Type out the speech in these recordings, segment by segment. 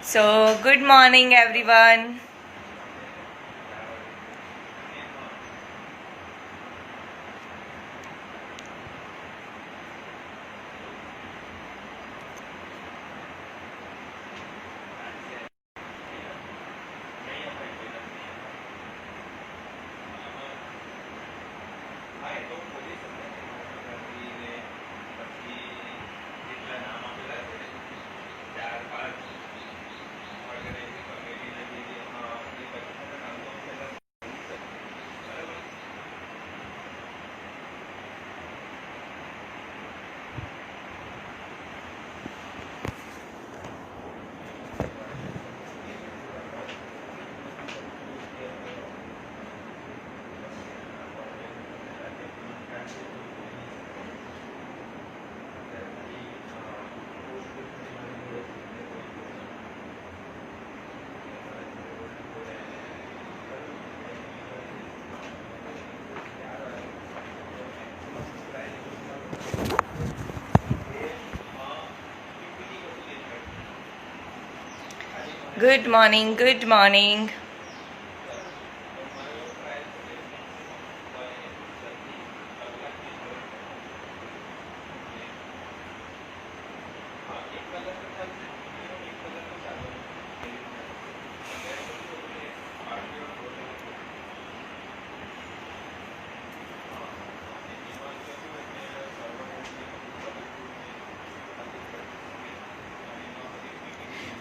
So, good morning, everyone. Good morning, good morning.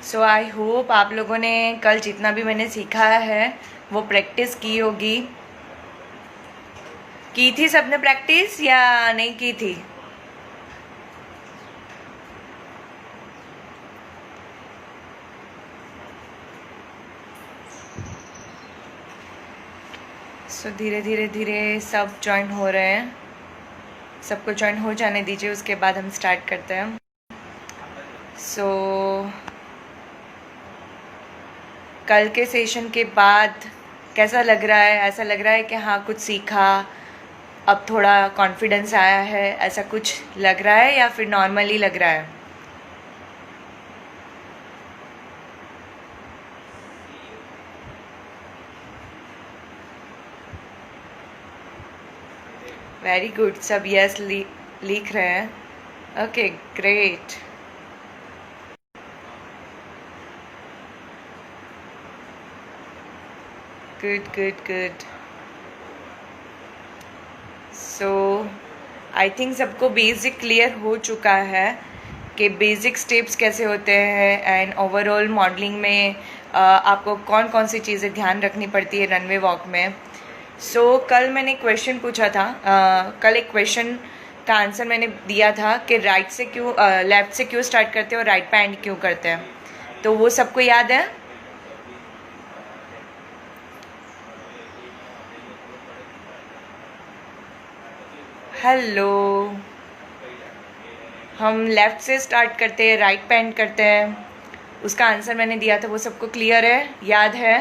So I hope आप लोगों ने कल जितना भी मैंने सीखा है वो प्रैक्टिस की होगी। की थी सबने प्रैक्टिस या नहीं की थी? सो धीरे धीरे धीरे सब ज्वाइन हो रहे हैं। सबको ज्वाइन हो जाने दीजिए, उसके बाद हम स्टार्ट करते हैं। सो कल के सेशन के बाद कैसा लग रहा है? ऐसा लग रहा है कि हाँ कुछ सीखा, अब थोड़ा कॉन्फिडेंस आया है, ऐसा कुछ लग रहा है या फिर नॉर्मली लग रहा है? वेरी गुड, सब यस लिख रहे हैं। Okay great. Good good good. So I think सबको बेसिक क्लियर हो चुका है कि बेसिक स्टेप्स कैसे होते हैं एंड ओवरऑल मॉडलिंग में आपको कौन कौन सी चीज़ें ध्यान रखनी पड़ती है रनवे वॉक में। सो कल मैंने क्वेश्चन पूछा था, कल एक क्वेश्चन का आंसर मैंने दिया था कि राइट से क्यों लेफ्ट से क्यों स्टार्ट करते हैं और राइट पे एंड क्यों करते हैं। तो वो सबको याद है? हेलो, हम लेफ़्ट से स्टार्ट करते हैं, राइट पे एंड करते हैं। उसका आंसर मैंने दिया था, वो सबको क्लियर है, याद है?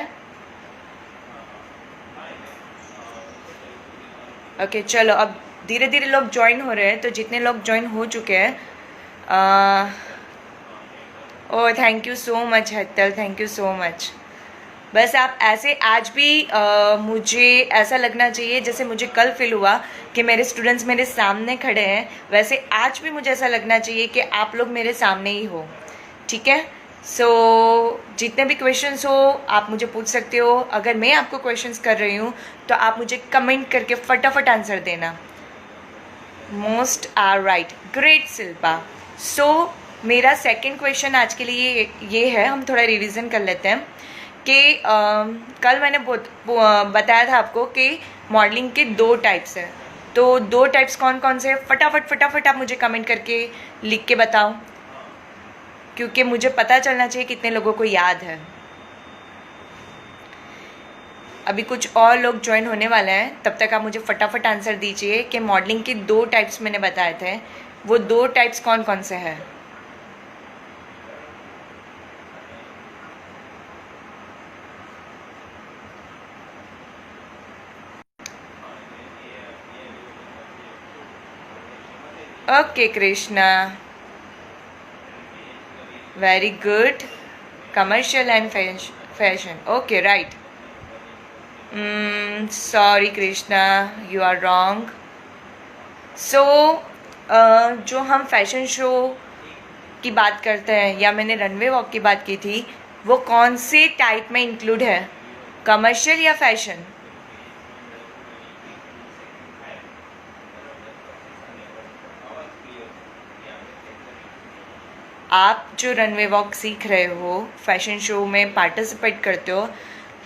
ओके चलो, अब धीरे धीरे लोग ज्वाइन हो रहे हैं, तो जितने लोग ज्वाइन हो चुके हैं, oh thank you so much Hetal, thank you so much. बस आप ऐसे आज भी मुझे ऐसा लगना चाहिए जैसे मुझे कल फील हुआ कि मेरे स्टूडेंट्स मेरे सामने खड़े हैं, वैसे आज भी मुझे ऐसा लगना चाहिए कि आप लोग मेरे सामने ही हो। ठीक है? सो जितने भी क्वेश्चंस हो आप मुझे पूछ सकते हो। अगर मैं आपको क्वेश्चंस कर रही हूँ तो आप मुझे कमेंट करके फटाफट आंसर देना। Most are right, great Shilpa. So मेरा सेकंड क्वेश्चन आज के लिए ये है, हम थोड़ा रिवीजन कर लेते हैं कि कल मैंने बताया था आपको कि मॉडलिंग के दो टाइप्स हैं। तो दो टाइप्स कौन कौन से हैं? फटाफट फटाफट आप मुझे कमेंट करके लिख के बताओ, क्योंकि मुझे पता चलना चाहिए कितने लोगों को याद है। अभी कुछ और लोग ज्वाइन होने वाले हैं, तब तक आप मुझे फटाफट आंसर दीजिए कि मॉडलिंग के दो टाइप्स मैंने बताए थे, वो दो टाइप्स कौन कौन से हैं। Okay Krishna, very good. commercial and fashion. Okay, right. Sorry Krishna, you are wrong. So जो हम फैशन शो की बात करते हैं या मैंने रनवे वॉक की बात की थी, वो कौन से टाइप में इंक्लूड है, कमर्शियल या फैशन? आप जो रनवे वॉक सीख रहे हो, फैशन शो में पार्टिसिपेट करते हो,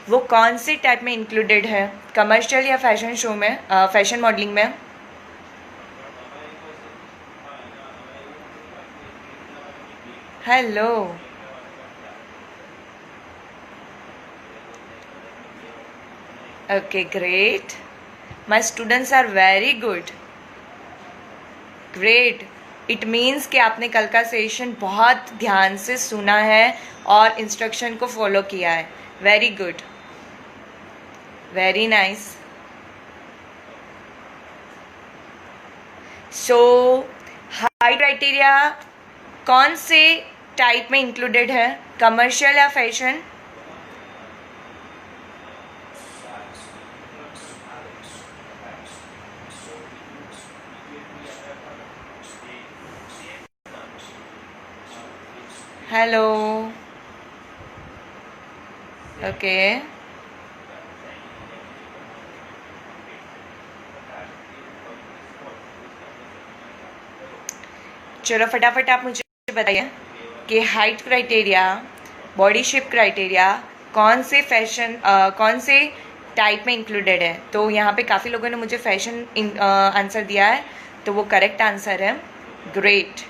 वो कौन से टाइप में इंक्लूडेड है, कमर्शियल या फैशन शो में, फैशन मॉडलिंग में? Hello, okay great, my students are very good, great. It means कि आपने कल का सेशन बहुत ध्यान से सुना है और इंस्ट्रक्शन को फॉलो किया है। Very good, very nice. So height criteria कौन से टाइप में इंक्लूडेड है, कमर्शियल या फैशन? हेलो, ओके, चलो फटाफट आप मुझे बताइए कि height criteria, body shape criteria कौन से फैशन कौन से टाइप में इंक्लूडेड है। तो यहाँ पे काफ़ी लोगों ने मुझे फैशन आंसर दिया है, तो वो करेक्ट आंसर है। Great,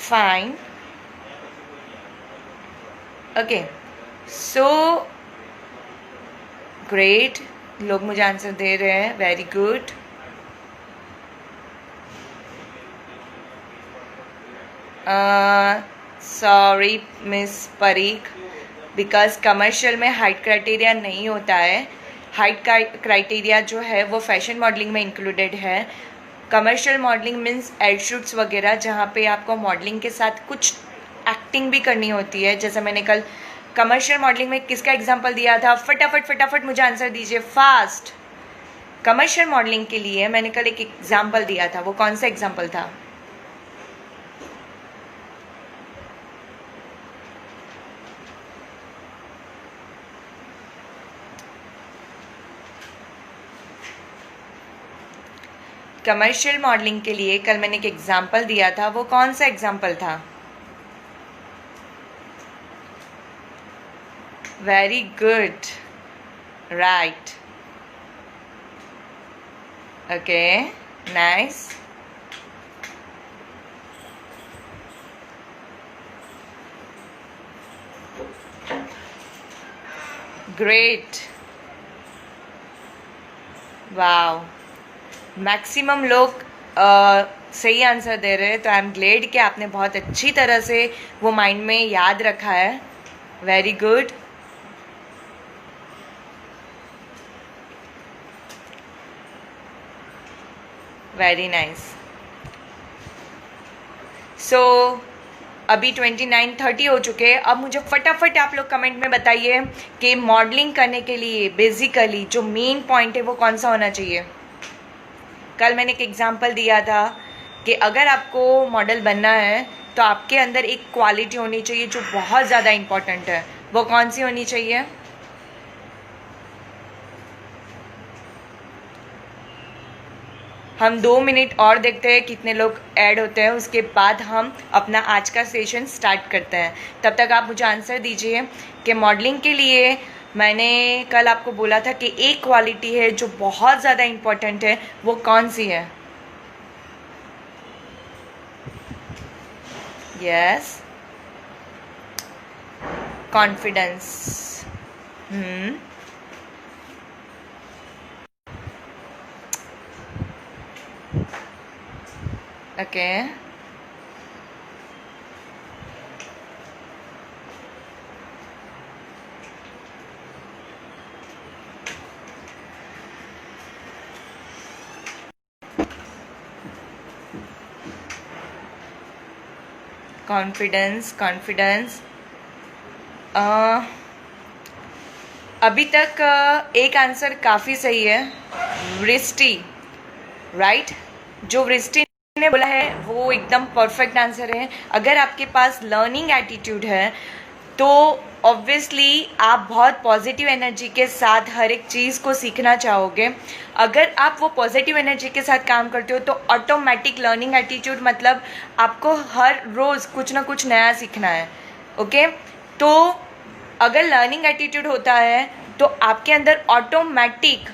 fine, okay, so great, लोग मुझे आंसर दे रहे हैं, very good. Sorry miss Pareek, because commercial में हाइट क्राइटेरिया नहीं होता है। हाइट क्राइटेरिया जो है वो फैशन मॉडलिंग में इंक्लूडेड है। Commercial modelling means ad shoots वगैरह, जहाँ पे आपको मॉडलिंग के साथ कुछ एक्टिंग भी करनी होती है। जैसे मैंने कल कमर्शियल मॉडलिंग में किसका एग्जांपल दिया था, फटाफट मुझे आंसर दीजिए फास्ट। कमर्शियल मॉडलिंग के लिए मैंने कल एक एग्जांपल दिया था, वो कौन सा एग्जांपल था? कमर्शियल मॉडलिंग के लिए कल मैंने एक एग्जांपल दिया था, वो कौन सा एग्जांपल था? Very good, right, okay, nice, great, wow, maximum लोग सही आंसर दे रहे हैं, तो आई एम ग्लेड कि आपने बहुत अच्छी तरह से वो माइंड में याद रखा है। Very good, very nice. So अभी 29:30 हो चुके हैं। अब मुझे फटाफट आप लोग कमेंट में बताइए कि मॉडलिंग करने के लिए बेसिकली जो मेन पॉइंट है वो कौन सा होना चाहिए। कल मैंने एक एग्जांपल दिया था कि अगर आपको मॉडल बनना है तो आपके अंदर एक क्वालिटी होनी चाहिए जो बहुत ज़्यादा इम्पॉर्टेंट है। वो कौन सी होनी चाहिए? हम 2 मिनट और देखते हैं कितने लोग ऐड होते हैं, उसके बाद हम अपना आज का सेशन स्टार्ट करते हैं। तब तक आप मुझे आंसर दीजिए कि मॉडलिंग के लिए मैंने कल आपको बोला था कि एक क्वालिटी है जो बहुत ज़्यादा इम्पोर्टेंट है, वो कौन सी है? Yes, confidence. Okay, confidence, confidence, uh, अभी तक एक आंसर काफ़ी सही है, वृष्टि, राइट। जो वृष्टि ने बोला है वो एकदम परफेक्ट आंसर है। अगर आपके पास लर्निंग एटीट्यूड है तो ऑब्वियसली आप बहुत पॉजिटिव एनर्जी के साथ हर एक चीज़ को सीखना चाहोगे। अगर आप वो पॉजिटिव एनर्जी के साथ काम करते हो तो ऑटोमेटिक लर्निंग एटीट्यूड मतलब आपको हर रोज़ कुछ ना कुछ नया सीखना है। ओके, तो अगर लर्निंग एटीट्यूड होता है तो आपके अंदर ऑटोमेटिक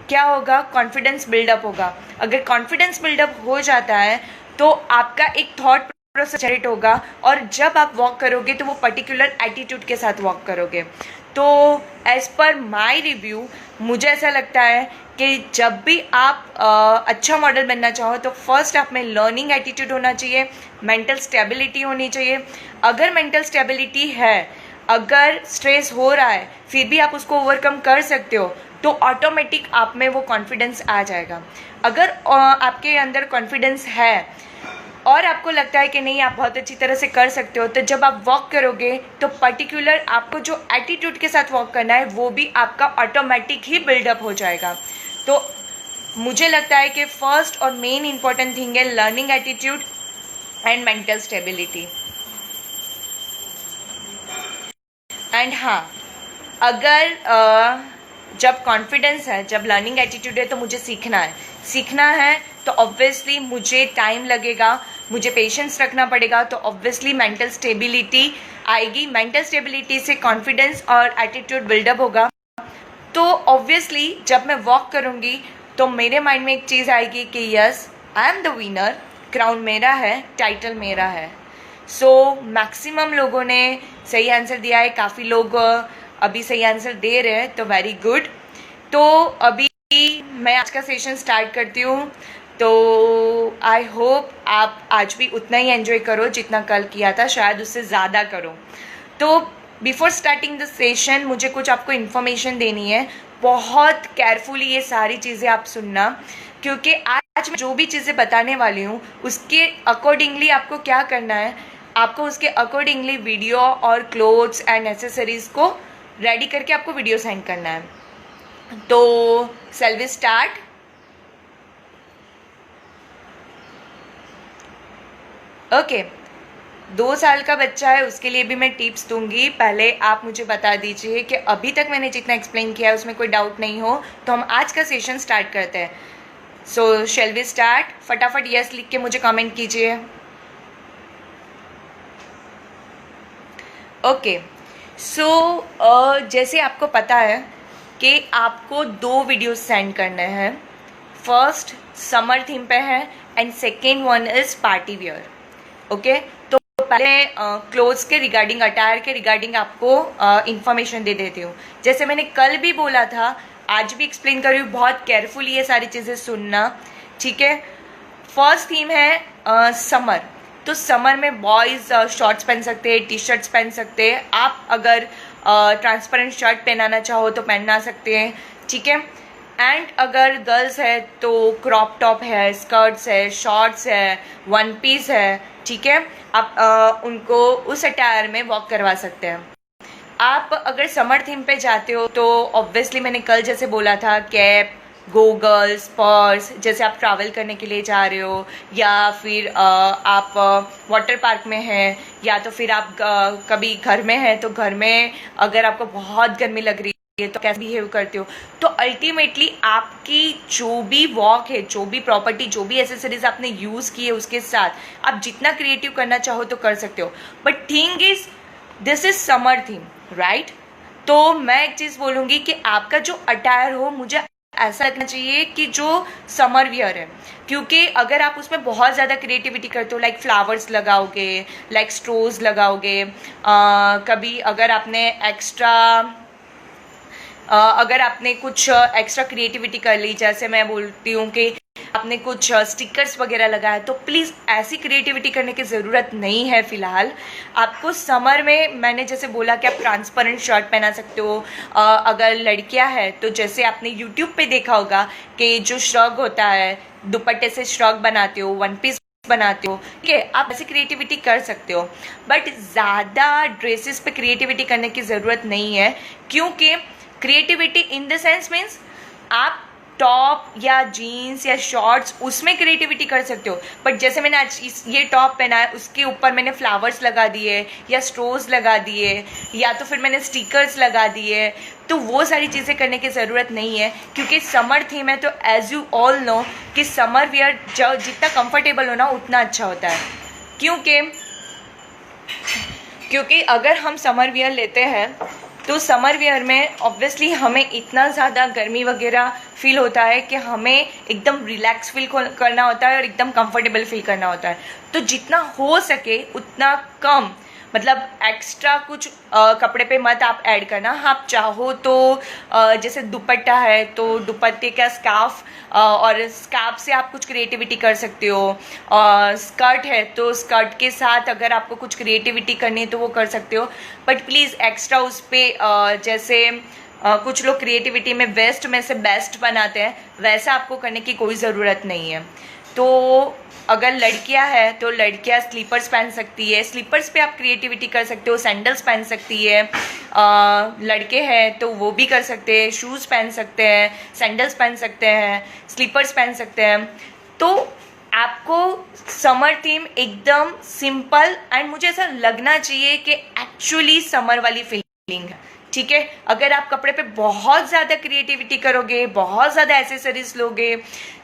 क्या होगा, कॉन्फिडेंस बिल्डअप होगा। अगर कॉन्फिडेंस बिल्डअप हो जाता है तो आपका एक थॉट प्रोसेस जनरेट होगा और जब आप वॉक करोगे तो वो पर्टिकुलर एटीट्यूड के साथ वॉक करोगे। तो एज पर माय रिव्यू मुझे ऐसा लगता है कि जब भी आप अच्छा मॉडल बनना चाहो तो फर्स्ट आप में लर्निंग एटीट्यूड होना चाहिए, मेंटल स्टेबिलिटी होनी चाहिए। अगर मेंटल स्टेबिलिटी है, अगर स्ट्रेस हो रहा है फिर भी आप उसको ओवरकम कर सकते हो तो ऑटोमेटिक आप में वो कॉन्फिडेंस आ जाएगा। अगर आपके अंदर कॉन्फिडेंस है और आपको लगता है कि नहीं आप बहुत अच्छी तरह से कर सकते हो, तो जब आप वॉक करोगे तो पर्टिकुलर आपको जो एटीट्यूड के साथ वॉक करना है वो भी आपका ऑटोमेटिक ही बिल्डअप हो जाएगा। तो मुझे लगता है कि फर्स्ट और मेन इंपॉर्टेंट थिंग है learning attitude and mental stability. And हाँ, अगर जब कॉन्फिडेंस है, जब लर्निंग एटीट्यूड है तो मुझे सीखना है तो ऑब्वियसली मुझे टाइम लगेगा, मुझे पेशेंस रखना पड़ेगा, तो ऑब्वियसली मेंटल स्टेबिलिटी आएगी। मेंटल स्टेबिलिटी से कॉन्फिडेंस और एटीट्यूड बिल्डअप होगा। तो ऑब्वियसली जब मैं वॉक करूँगी तो मेरे माइंड में एक चीज़ आएगी कि yes I am the winner, crown मेरा है, टाइटल मेरा है। सो मैक्सिमम लोगों ने सही आंसर दिया है, काफ़ी लोग अभी सही आंसर दे रहे हैं, तो वेरी गुड। तो अभी मैं आज का सेशन स्टार्ट करती हूँ। तो आई होप आप आज भी उतना ही एंजॉय करो जितना कल किया था, शायद उससे ज़्यादा करो। तो बिफोर स्टार्टिंग द सेशन मुझे कुछ आपको इन्फॉर्मेशन देनी है। बहुत केयरफुली ये सारी चीज़ें आप सुनना, क्योंकि आज मैं जो भी चीज़ें बताने वाली हूँ उसके अकॉर्डिंगली आपको क्या करना है, आपको उसके अकॉर्डिंगली वीडियो और क्लोथ्स एंड एसेसरीज़ को रेडी करके आपको वीडियो सेंड करना है। तो शैल वी स्टार्ट? ओके, 2 साल का बच्चा है उसके लिए भी मैं टिप्स दूंगी। पहले आप मुझे बता दीजिए कि अभी तक मैंने जितना एक्सप्लेन किया है उसमें कोई डाउट नहीं हो, तो हम आज का सेशन स्टार्ट करते हैं। सो शैल वी स्टार्ट? फटाफट यस लिख के मुझे कमेंट कीजिए। ओके, सो जैसे आपको पता है कि आपको 2 वीडियोस सेंड करने हैं। फर्स्ट समर थीम पे है and second one is party wear. Okay, तो पहले क्लोथ्स के रिगार्डिंग, अटायर के रिगार्डिंग आपको इंफॉर्मेशन दे देती हूँ। जैसे मैंने कल भी बोला था, आज भी एक्सप्लेन कर रही हूँ, बहुत केयरफुली ये सारी चीज़ें सुनना, ठीक है। फर्स्ट थीम है समर। तो समर में बॉयज़ शॉर्ट्स पहन सकते हैं, टी शर्ट्स पहन सकते हैं। आप अगर ट्रांसपेरेंट शर्ट पहनाना चाहो तो पहना सकते हैं, ठीक है। एंड अगर गर्ल्स है तो क्रॉप टॉप है, स्कर्ट्स है, शॉर्ट्स है, वन पीस है, ठीक है। आप उनको उस अटायर में वॉक करवा सकते हैं। आप अगर समर थीम पे जाते हो तो ऑब्वियसली मैंने कल जैसे बोला था, कैप, गोगल्स, पर्स, जैसे आप ट्रैवल करने के लिए जा रहे हो या फिर आप वाटर पार्क में हैं या तो फिर आप कभी घर में हैं, तो घर में अगर आपको बहुत गर्मी लग रही है तो कैसे बिहेव करते हो। तो अल्टीमेटली आपकी जो भी वॉक है, जो भी प्रॉपर्टी, जो भी एसेसरीज आपने यूज़ की है उसके साथ आप जितना क्रिएटिव करना चाहो तो कर सकते हो। But thing is this is summer theme, right. तो मैं एक चीज़ बोलूँगी कि आपका जो अटायर हो मुझे ऐसा लगना चाहिए कि जो समर वियर है, क्योंकि अगर आप उसमें बहुत ज़्यादा क्रिएटिविटी करते हो, लाइक फ्लावर्स लगाओगे, लाइक स्ट्रोज लगाओगे, कभी अगर आपने अगर आपने कुछ एक्स्ट्रा क्रिएटिविटी कर ली, जैसे मैं बोलती हूँ कि आपने कुछ स्टिकर्स वगैरह लगाया, तो प्लीज़ ऐसी क्रिएटिविटी करने की ज़रूरत नहीं है फ़िलहाल। आपको समर में मैंने जैसे बोला कि आप ट्रांसपेरेंट शर्ट पहना सकते हो। अगर लड़कियां हैं तो जैसे आपने यूट्यूब पे देखा होगा कि जो श्रग होता है, दुपट्टे से श्रग बनाते हो, वन पीस बनाते हो, ठीक है, आप ऐसी क्रिएटिविटी कर सकते हो, बट ज़्यादा ड्रेसेस पे क्रिएटिविटी करने की ज़रूरत नहीं है, क्योंकि creativity in the sense means आप टॉप या जीन्स या शॉर्ट्स उसमें क्रिएटिविटी कर सकते हो, बट जैसे मैंने आज ये टॉप पहना है उसके ऊपर मैंने फ्लावर्स लगा दिए या स्ट्रोज लगा दिए या तो फिर मैंने स्टिकर्स लगा दिए, तो वो सारी चीज़ें करने की ज़रूरत नहीं है, क्योंकि समर थीम है। तो एज यू ऑल नो कि समर वियर जितना कंफर्टेबल हो ना उतना अच्छा होता है, क्योंकि अगर हम समर वियर लेते हैं तो समर वियर में ऑब्वियसली हमें इतना ज़्यादा गर्मी वगैरह फील होता है कि हमें एकदम रिलैक्स फील करना होता है और एकदम कंफर्टेबल फील करना होता है। तो जितना हो सके उतना कम, मतलब एक्स्ट्रा कुछ कपड़े पे मत आप ऐड करना। आप चाहो तो जैसे दुपट्टा है तो दुपट्टे का स्कार्फ और स्कार्फ से आप कुछ क्रिएटिविटी कर सकते हो, स्कर्ट है तो स्कर्ट के साथ अगर आपको कुछ क्रिएटिविटी करनी है तो वो कर सकते हो, बट प्लीज़ एक्स्ट्रा उस पर जैसे कुछ लोग क्रिएटिविटी में वेस्ट में से बेस्ट बनाते हैं, वैसा आपको करने की कोई ज़रूरत नहीं है। तो अगर लड़कियां हैं तो लड़कियां स्लीपर्स पहन सकती है, स्लीपर्स पे आप क्रिएटिविटी कर सकते हो, सैंडल्स पहन सकती है। लड़के हैं तो वो भी कर सकते हैं, शूज़ पहन सकते हैं, सैंडल्स पहन सकते हैं, स्लीपर्स पहन सकते हैं। तो आपको समर थीम एकदम सिंपल एंड मुझे ऐसा लगना चाहिए कि एक्चुअली समर वाली फीलिंग है, ठीक है। अगर आप कपड़े पे बहुत ज़्यादा क्रिएटिविटी करोगे, बहुत ज़्यादा एसेसरीज लोगे,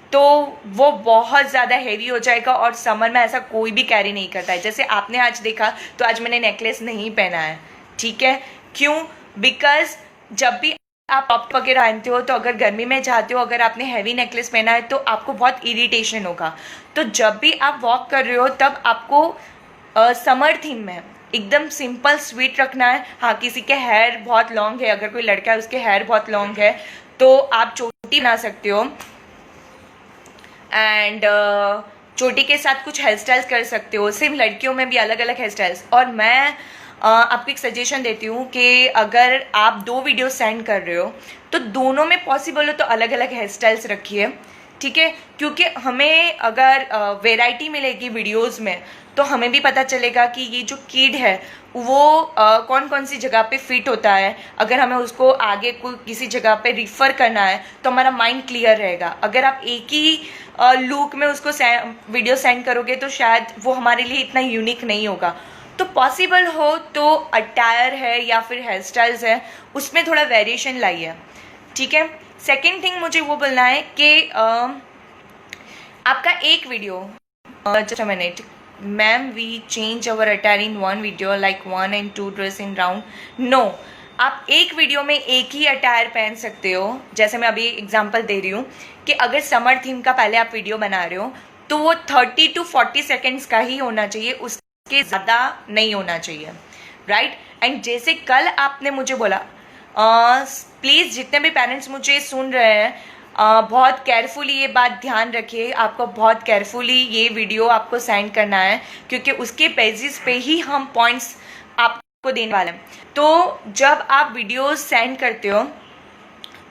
तो वो बहुत ज़्यादा हेवी हो जाएगा और समर में ऐसा कोई भी कैरी नहीं करता है। जैसे आपने आज देखा तो आज मैंने नेकलेस नहीं पहना है, ठीक है। क्यों? बिकॉज जब भी आप टॉप वगैरह पहनते हो तो अगर गर्मी में जाते हो, अगर आपने हैवी नेकलेस पहना है तो आपको बहुत इरिटेशन होगा। तो जब भी आप वॉक कर रहे हो तब आपको समर थीम में एकदम सिंपल स्वीट रखना है। हाँ, किसी के हेयर बहुत लॉन्ग है, अगर कोई लड़का है उसके हेयर बहुत लॉन्ग है तो आप चोटी बना सकते हो एंड चोटी के साथ कुछ हेयर स्टाइल्स कर सकते हो। सिर्फ लड़कियों में भी अलग अलग हेयर स्टाइल्स। और मैं आपको एक सजेशन देती हूँ कि अगर आप 2 वीडियो सेंड कर रहे हो तो दोनों में पॉसिबल हो तो अलग अलग हेयर स्टाइल्स रखिए, ठीक है। क्योंकि हमें अगर वेराइटी मिलेगी वीडियोस में तो हमें भी पता चलेगा कि ये जो किड है वो कौन कौन सी जगह पे फिट होता है। अगर हमें उसको आगे कोई किसी जगह पे रिफ़र करना है तो हमारा माइंड क्लियर रहेगा। अगर आप एक ही लुक में उसको वीडियो सेंड करोगे तो शायद वो हमारे लिए इतना यूनिक नहीं होगा। तो पॉसिबल हो तो अटायर है या फिर हेयर स्टाइल्स है उसमें थोड़ा वेरिएशन लाइए, ठीक है। सेकेंड थिंग मुझे वो बोलना है कि आपका एक video just a minute ma'am we change our attire in 1 video like 1 and 2 dress in round. No, आप एक वीडियो में एक ही अटायर पहन सकते हो। जैसे मैं अभी एग्जांपल दे रही हूँ कि अगर समर थीम का पहले आप वीडियो बना रहे हो तो वो 30 to 40 सेकेंड्स का ही होना चाहिए, उसके ज़्यादा नहीं होना चाहिए, राइट। एंड जैसे कल आपने मुझे बोला, प्लीज़ जितने भी पेरेंट्स मुझे सुन रहे हैं बहुत केयरफुली ये बात ध्यान रखिए, आपको बहुत केयरफुली ये वीडियो आपको सेंड करना है क्योंकि उसके बेसिस पे ही हम पॉइंट्स आपको देने वाले हैं। तो जब आप वीडियो सेंड करते हो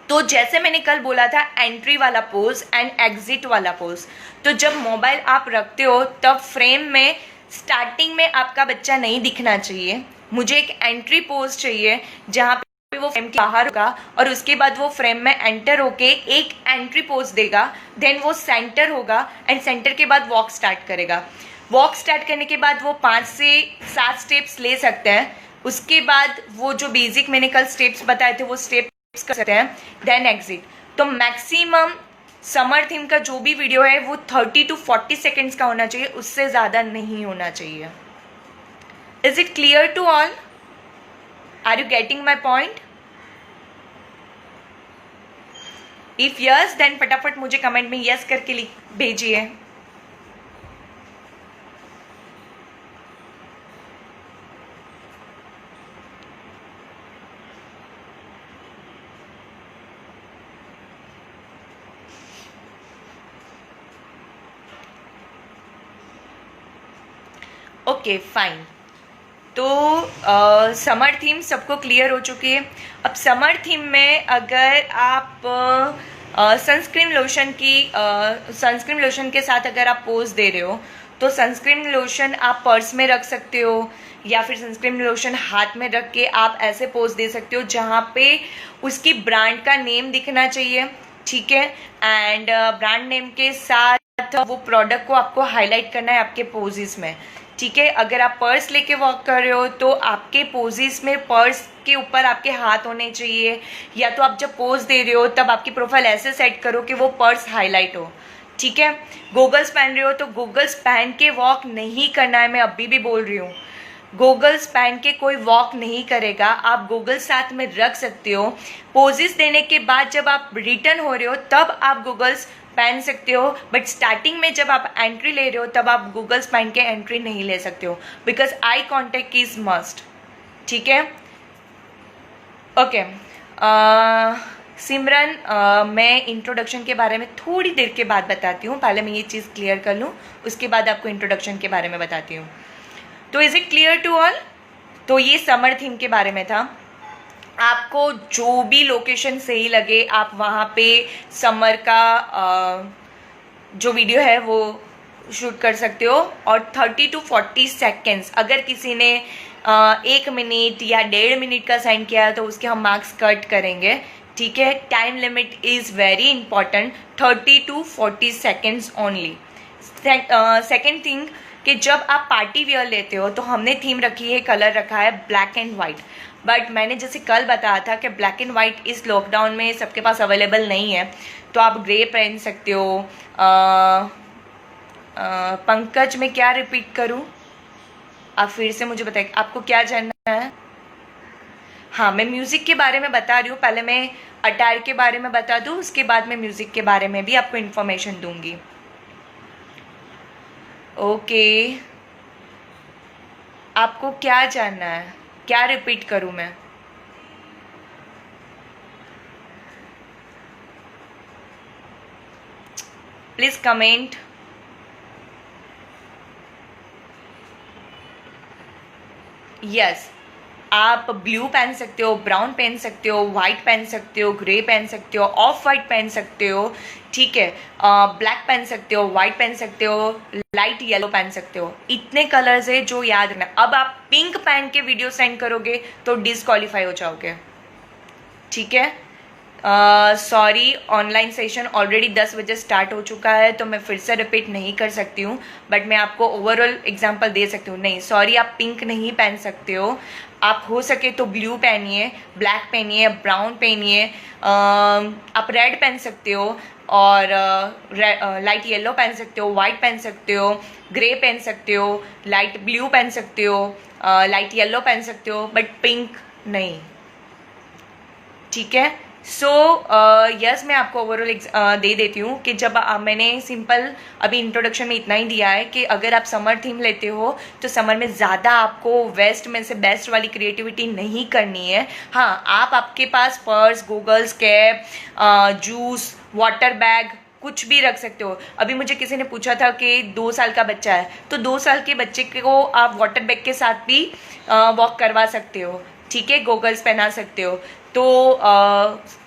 तो जैसे मैंने कल बोला था एंट्री वाला पोज एंड एग्जिट वाला पोज, तो जब मोबाइल आप रखते हो तब फ्रेम में स्टार्टिंग में आपका बच्चा नहीं दिखना चाहिए। मुझे एक एंट्री पोज चाहिए जहाँ वो फ्रेम के बाहर होगा और उसके बाद वो फ्रेम में एंटर होके एक एंट्री पोज देगा, देन वो सेंटर होगा एंड सेंटर के बाद वॉक स्टार्ट करेगा। वॉक स्टार्ट करने के बाद वो 5 से 7 स्टेप्स ले सकते हैं। उसके बाद वो जो बेसिक मैंने कल स्टेप्स बताए थे वो स्टेप्स कर सकते हैं, देन एग्जिट। तो मैक्सिमम समर थीम का जो भी वीडियो है वो 30 to 40 सेकेंड्स का होना चाहिए, उससे ज़्यादा नहीं होना चाहिए। Is it clear to all? Are you getting my point? If yes then फटाफट मुझे कमेंट में यस करके भेजिए। Okay fine. तो समर थीम सबको क्लियर हो चुकी है। अब समर थीम में अगर आप सनस्क्रीन लोशन के साथ अगर आप पोज दे रहे हो तो सनस्क्रीन लोशन आप पर्स में रख सकते हो, या फिर सनस्क्रीन लोशन हाथ में रख के आप ऐसे पोज दे सकते हो जहाँ पे उसकी ब्रांड का नेम दिखना चाहिए, ठीक है। एंड ब्रांड नेम के साथ वो प्रोडक्ट को आपको हाईलाइट करना है आपके पोजेस में, ठीक है। अगर आप पर्स लेके वॉक कर रहे हो तो आपके पोजेस में पर्स के ऊपर आपके हाथ होने चाहिए, या तो आप जब पोज दे रहे हो तब आपकी प्रोफाइल ऐसे सेट करो कि वो पर्स हाईलाइट हो, ठीक है। गॉगल्स पहन रहे हो तो गॉगल्स पहन के वॉक नहीं करना है, मैं अभी भी बोल रही हूँ, गॉगल्स पहन के कोई वॉक नहीं करेगा। आप गॉगल्स साथ में रख सकते हो, पोजेस देने के बाद जब आप रिटर्न हो रहे हो तब आप गॉगल्स पहन सकते हो, बट स्टार्टिंग में जब आप एंट्री ले रहे हो तब आप गॉगल्स पहन के एंट्री नहीं ले सकते हो, because eye contact is must, ठीक है। ओके सिमरन, मैं इंट्रोडक्शन के बारे में थोड़ी देर के बाद बताती हूँ, पहले मैं ये चीज़ क्लियर कर लूँ, उसके बाद आपको इंट्रोडक्शन के बारे में बताती हूँ। तो is it clear to all? तो ये समर थीम के बारे में था। आपको जो भी लोकेशन सही लगे आप वहाँ पे समर का जो वीडियो है वो शूट कर सकते हो, और 30 to 40 सेकेंड्स, अगर किसी ने 1 मिनट या 1.5 मिनट का साइन किया तो उसके हम मार्क्स कट करेंगे, ठीक है। Time limit is very important, 30 to 40 seconds only. Second thing कि जब आप पार्टी वियर लेते हो तो हमने थीम रखी है, कलर रखा है ब्लैक एंड वाइट, बट मैंने जैसे कल बताया था कि ब्लैक एंड वाइट इस लॉकडाउन में सबके पास अवेलेबल नहीं है, तो आप ग्रे पहन सकते हो। पंकज मैं क्या रिपीट करूं, आप फिर से मुझे बताइए आपको क्या जानना है। हाँ मैं म्यूज़िक के बारे में बता रही हूँ, पहले मैं अटायर के बारे में बता दूँ, उसके बाद मैं म्यूज़िक के बारे में भी आपको इन्फॉर्मेशन दूंगी। ओके आपको क्या जानना है, क्या रिपीट करूं मैं? Please comment. यस आप ब्लू पहन सकते हो, ब्राउन पहन सकते हो, वाइट पहन सकते हो, ग्रे पहन सकते हो, ऑफ वाइट पहन सकते हो, ठीक है। ब्लैक पहन सकते हो, वाइट पहन सकते हो, लाइट येलो पहन सकते हो, इतने कलर्स है जो याद रखना। अब आप पिंक पहन के वीडियो सेंड करोगे तो डिस्क्वालीफाई हो जाओगे, ठीक है। सॉरी ऑनलाइन सेशन ऑलरेडी 10 बजे स्टार्ट हो चुका है, तो मैं फिर से रिपीट नहीं कर सकती हूँ, बट मैं आपको ओवरऑल एग्जांपल दे सकती हूँ। नहीं सॉरी आप पिंक नहीं पहन सकते हो, आप हो सके तो ब्लू पहनिए, ब्लैक पहनिए, ब्राउन पहनिए, आप रेड पहन सकते हो, और लाइट येलो पहन सकते हो, वाइट पहन सकते हो, ग्रे पहन सकते हो, लाइट ब्लू पहन सकते हो, लाइट येलो पहन सकते हो, बट पिंक नहीं, ठीक है। सो यस मैं आपको ओवरऑल दे देती हूँ कि जब मैंने सिंपल अभी इंट्रोडक्शन में इतना ही दिया है कि अगर आप समर थीम लेते हो तो समर में ज़्यादा आपको वेस्ट में से बेस्ट वाली क्रिएटिविटी नहीं करनी है। हाँ आप आपके पास purse, goggles, cap, juice, water bag कुछ भी रख सकते हो। अभी मुझे किसी ने पूछा था कि 2 साल का बच्चा है, तो 2 साल के बच्चे को आप वाटर बैग के साथ भी वॉक करवा सकते हो, ठीक है। गॉगल्स पहना सकते हो, तो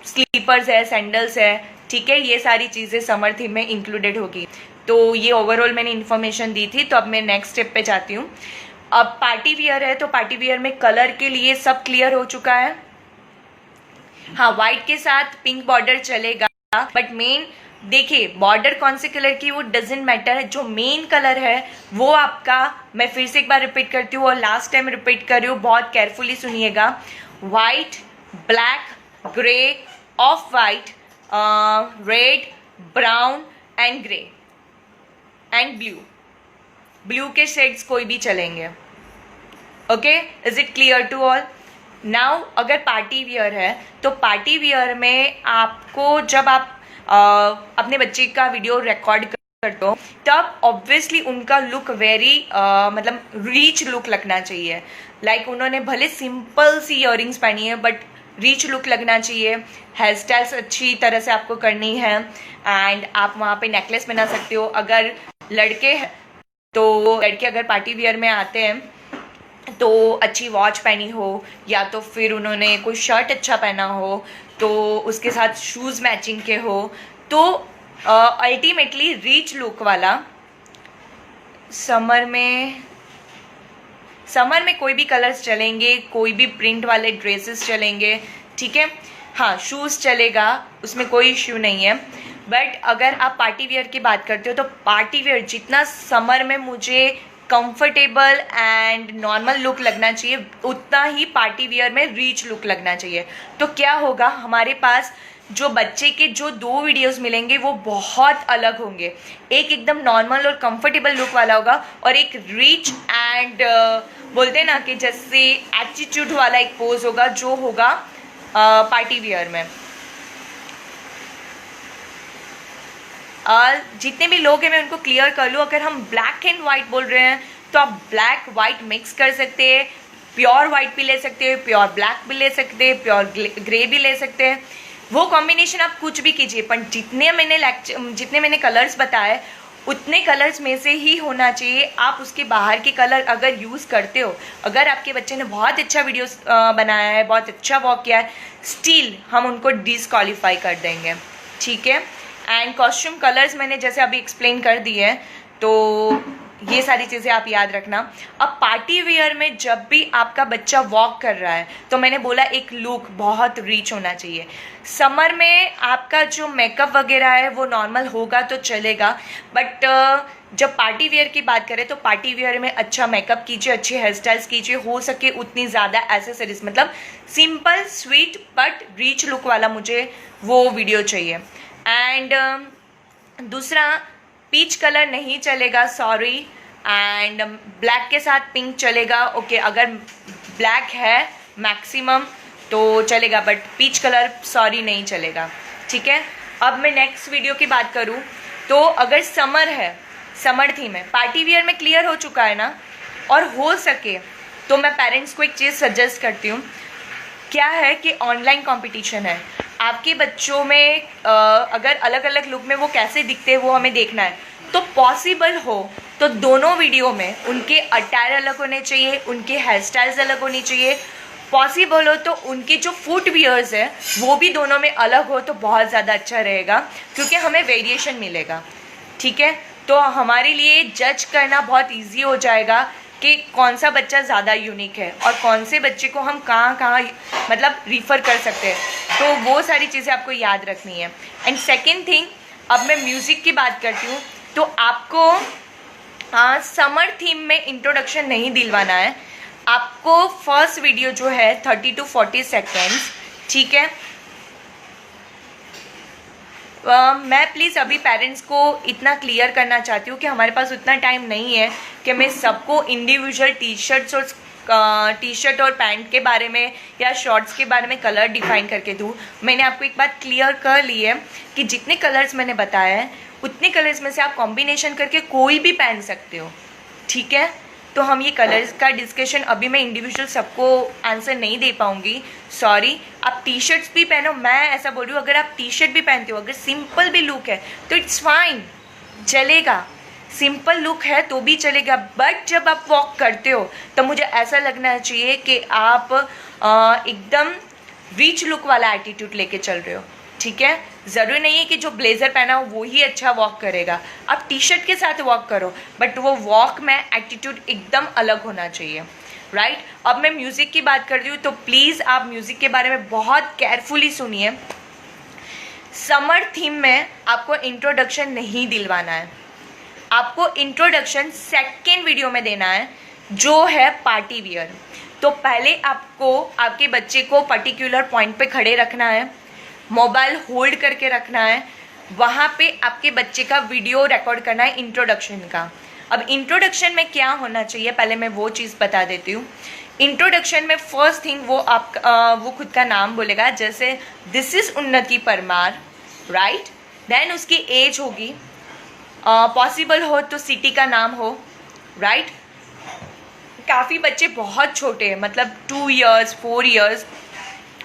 स्लीपर्स है, सैंडल्स है, ठीक है। ये सारी चीज़ें समर थीम में इंक्लूडेड होगी। तो ये ओवरऑल मैंने इन्फॉर्मेशन दी थी, तो अब मैं नेक्स्ट स्टेप पे जाती हूँ। अब पार्टी वियर है, तो पार्टी वियर में कलर के लिए सब क्लियर हो चुका है। हाँ व्हाइट के साथ पिंक बॉर्डर चलेगा, बट मेन देखिए बॉर्डर कौन से कलर की वो डजेंट मैटर, जो मेन कलर है वो आपका, मैं फिर से एक बार रिपीट करती हूँ और लास्ट टाइम रिपीट कर रही हूँ, बहुत केयरफुली सुनिएगा। White, black, grey, off white, red, brown and grey and blue, blue के शेड्स कोई भी चलेंगे, okay. Is it clear to all? Now अगर पार्टी वियर है तो पार्टी वियर में आपको जब आप अपने बच्चे का वीडियो रिकॉर्ड करते हो तब ऑब्वियसली उनका लुक वेरी मतलब रिच लुक लगना चाहिए। लाइक उन्होंने भले सिंपल सी इयररिंग्स पहनी है बट रिच लुक लगना चाहिए। हेयर स्टाइल्स अच्छी तरह से आपको करनी है, एंड आप वहाँ पे नेकलेस पहना सकते हो। अगर लड़के हैं तो लड़के अगर पार्टी वियर में आते हैं तो अच्छी वॉच पहनी हो, या तो फिर उन्होंने कोई शर्ट अच्छा पहना हो, तो उसके साथ शूज़ मैचिंग के हो, तो अल्टीमेटली रिच लुक वाला समर में कोई भी कलर्स चलेंगे, कोई भी प्रिंट वाले ड्रेसेस चलेंगे, ठीक है। हाँ, शूज़ चलेगा, उसमें कोई इश्यू नहीं है। बट अगर आप पार्टी वेयर की बात करते हो तो पार्टी वेयर जितना समर में मुझे कंफर्टेबल एंड नॉर्मल लुक लगना चाहिए, उतना ही पार्टी वेयर में रिच लुक लगना चाहिए। तो क्या होगा, हमारे पास जो बच्चे के जो 2 वीडियोस मिलेंगे वो बहुत अलग होंगे। एक एकदम नॉर्मल और कंफर्टेबल लुक वाला होगा और एक रिच एंड बोलते हैं ना कि जैसे एटीट्यूड वाला एक पोज होगा, जो होगा पार्टी वियर में। जितने भी लोग हैं मैं उनको क्लियर कर लूँ, अगर हम ब्लैक एंड वाइट बोल रहे हैं तो आप ब्लैक वाइट मिक्स कर सकते हैं, प्योर वाइट भी ले सकते हैं, प्योर ब्लैक भी ले सकते हैं, प्योर ग्रे भी ले सकते हैं। वो कॉम्बिनेशन आप कुछ भी कीजिए, पर जितने मैंने कलर्स बताए उतने कलर्स में से ही होना चाहिए। आप उसके बाहर के कलर अगर यूज़ करते हो, अगर आपके बच्चे ने बहुत अच्छा वीडियोस बनाया है, बहुत अच्छा वॉक किया है, स्टिल हम उनको डिसक्वालीफाई कर देंगे, ठीक है। एंड कॉस्ट्यूम कलर्स मैंने जैसे अभी एक्सप्लेन कर दिए हैं, तो ये सारी चीज़ें आप याद रखना। अब पार्टी वेयर में जब भी आपका बच्चा वॉक कर रहा है तो मैंने बोला एक लुक बहुत रिच होना चाहिए। समर में आपका जो मेकअप वगैरह है वो नॉर्मल होगा तो चलेगा, बट जब पार्टी वेयर की बात करें तो पार्टी वेयर में अच्छा मेकअप कीजिए, अच्छे हेयर स्टाइल्स कीजिए, हो सके उतनी ज़्यादा एसेसरीज, मतलब simple sweet but rich look वाला मुझे वो वीडियो चाहिए। एंड दूसरा, पीच कलर नहीं चलेगा, सॉरी। एंड ब्लैक के साथ पिंक चलेगा, ओके। अगर ब्लैक है मैक्सिमम तो चलेगा, बट पीच कलर सॉरी नहीं चलेगा, ठीक है। अब मैं नेक्स्ट वीडियो की बात करूँ तो अगर समर है, समर थीम है, पार्टी वियर में क्लियर हो चुका है ना, और हो सके तो मैं पेरेंट्स को एक चीज़ सजेस्ट करती हूँ। क्या है कि ऑनलाइन कंपटीशन है, आपके बच्चों में अगर अलग अलग लुक में वो कैसे दिखते हैं वो हमें देखना है। तो पॉसिबल हो तो दोनों वीडियो में उनके अटायर अलग होने चाहिए, उनके हेयर स्टाइल्स अलग होनी चाहिए। पॉसिबल हो तो उनके जो फुट वियर्स है वो भी दोनों में अलग हो तो बहुत ज़्यादा अच्छा रहेगा, क्योंकि हमें वेरिएशन मिलेगा, ठीक है। तो हमारे लिए जज करना बहुत ईजी हो जाएगा कि कौन सा बच्चा ज़्यादा यूनिक है और कौन से बच्चे को हम कहाँ मतलब रिफ़र कर सकते हैं। तो वो सारी चीज़ें आपको याद रखनी है। एंड सेकेंड थिंग, अब मैं म्यूज़िक की बात करती हूँ तो आपको समर थीम में इंट्रोडक्शन नहीं दिलवाना है। आपको फर्स्ट वीडियो जो है 30 to 40 सेकेंड्स, ठीक है। मैं प्लीज़ अभी पेरेंट्स को इतना क्लियर करना चाहती हूँ कि हमारे पास उतना टाइम नहीं है कि मैं सबको इंडिविजुअल टी शर्ट और पैंट के बारे में या शॉर्ट्स के बारे में कलर डिफाइन करके दूँ। मैंने आपको एक बात क्लियर कर ली है कि जितने कलर्स मैंने बताया है उतने कलर्स में से आप कॉम्बिनेशन करके कोई भी पहन सकते हो, ठीक है। तो हम ये कलर्स का डिस्कशन अभी मैं इंडिविजुअल सबको आंसर नहीं दे पाऊंगी, सॉरी। आप टी शर्ट्स भी पहनो, मैं ऐसा बोल रही हूँ, अगर आप टी शर्ट भी पहनते हो, अगर सिंपल भी लुक है तो इट्स फाइन, चलेगा। सिंपल लुक है तो भी चलेगा, बट जब आप वॉक करते हो तो मुझे ऐसा लगना चाहिए कि आप एकदम रिच लुक वाला एटीट्यूड लेके चल रहे हो, ठीक है। ज़रूरी नहीं है कि जो ब्लेज़र पहना हो वो ही अच्छा वॉक करेगा, आप टी शर्ट के साथ वॉक करो, बट वो वॉक में एटीट्यूड एकदम अलग होना चाहिए, राइट। अब मैं म्यूज़िक की बात कर रही हूँ तो प्लीज़ आप म्यूज़िक के बारे में बहुत केयरफुली सुनिए। समर थीम में आपको इंट्रोडक्शन नहीं दिलवाना है, आपको इंट्रोडक्शन सेकेंड वीडियो में देना है, जो है पार्टी वियर। तो पहले आपको आपके बच्चे को पर्टिकुलर पॉइंट पे खड़े रखना है, मोबाइल होल्ड करके रखना है, वहाँ पे आपके बच्चे का वीडियो रिकॉर्ड करना है इंट्रोडक्शन का। अब इंट्रोडक्शन में क्या होना चाहिए पहले मैं वो चीज़ बता देती हूँ। इंट्रोडक्शन में फर्स्ट थिंग वो खुद का नाम बोलेगा, जैसे दिस इज़ उन्नति परमार, राइट। देन उसकी एज होगी, पॉसिबल हो तो सिटी का नाम हो, राइट। काफ़ी बच्चे बहुत छोटे हैं, मतलब 2 years 4 years,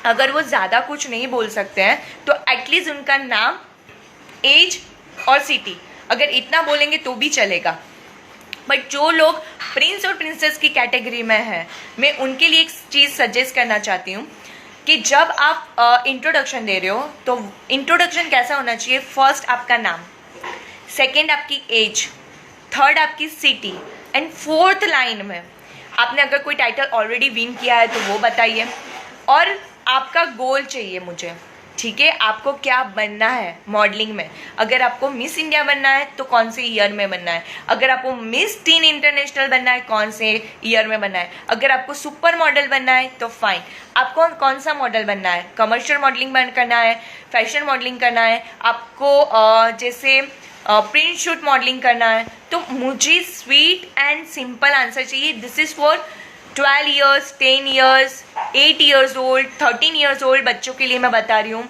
अगर वो ज़्यादा कुछ नहीं बोल सकते हैं तो एटलीस्ट उनका नाम, एज और सिटी, अगर इतना बोलेंगे तो भी चलेगा। बट जो लोग प्रिंस और प्रिंसेस की कैटेगरी में हैं, मैं उनके लिए एक चीज़ सजेस्ट करना चाहती हूँ कि जब आप इंट्रोडक्शन दे रहे हो तो इंट्रोडक्शन कैसा होना चाहिए, फर्स्ट आपका नाम, सेकेंड आपकी एज, थर्ड आपकी सिटी, एंड फोर्थ लाइन में आपने अगर कोई टाइटल ऑलरेडी विन किया है तो वो बताइए, और आपका गोल चाहिए मुझे, ठीक है। आपको क्या बनना है मॉडलिंग में, अगर आपको मिस इंडिया बनना है तो कौन से ईयर में बनना है, अगर आपको मिस टीन इंटरनेशनल बनना है कौन से ईयर में बनना है, अगर आपको सुपर मॉडल बनना है तो फाइन, आपको कौन सा मॉडल बनना है, कमर्शियल मॉडलिंग करना है, फैशन मॉडलिंग करना है, आपको जैसे प्रिंट शूट मॉडलिंग करना है। तो मुझे स्वीट एंड सिंपल आंसर चाहिए। This is for 12 years, 10 years, 8 years old, 13 years old बच्चों के लिए मैं बता रही हूँ।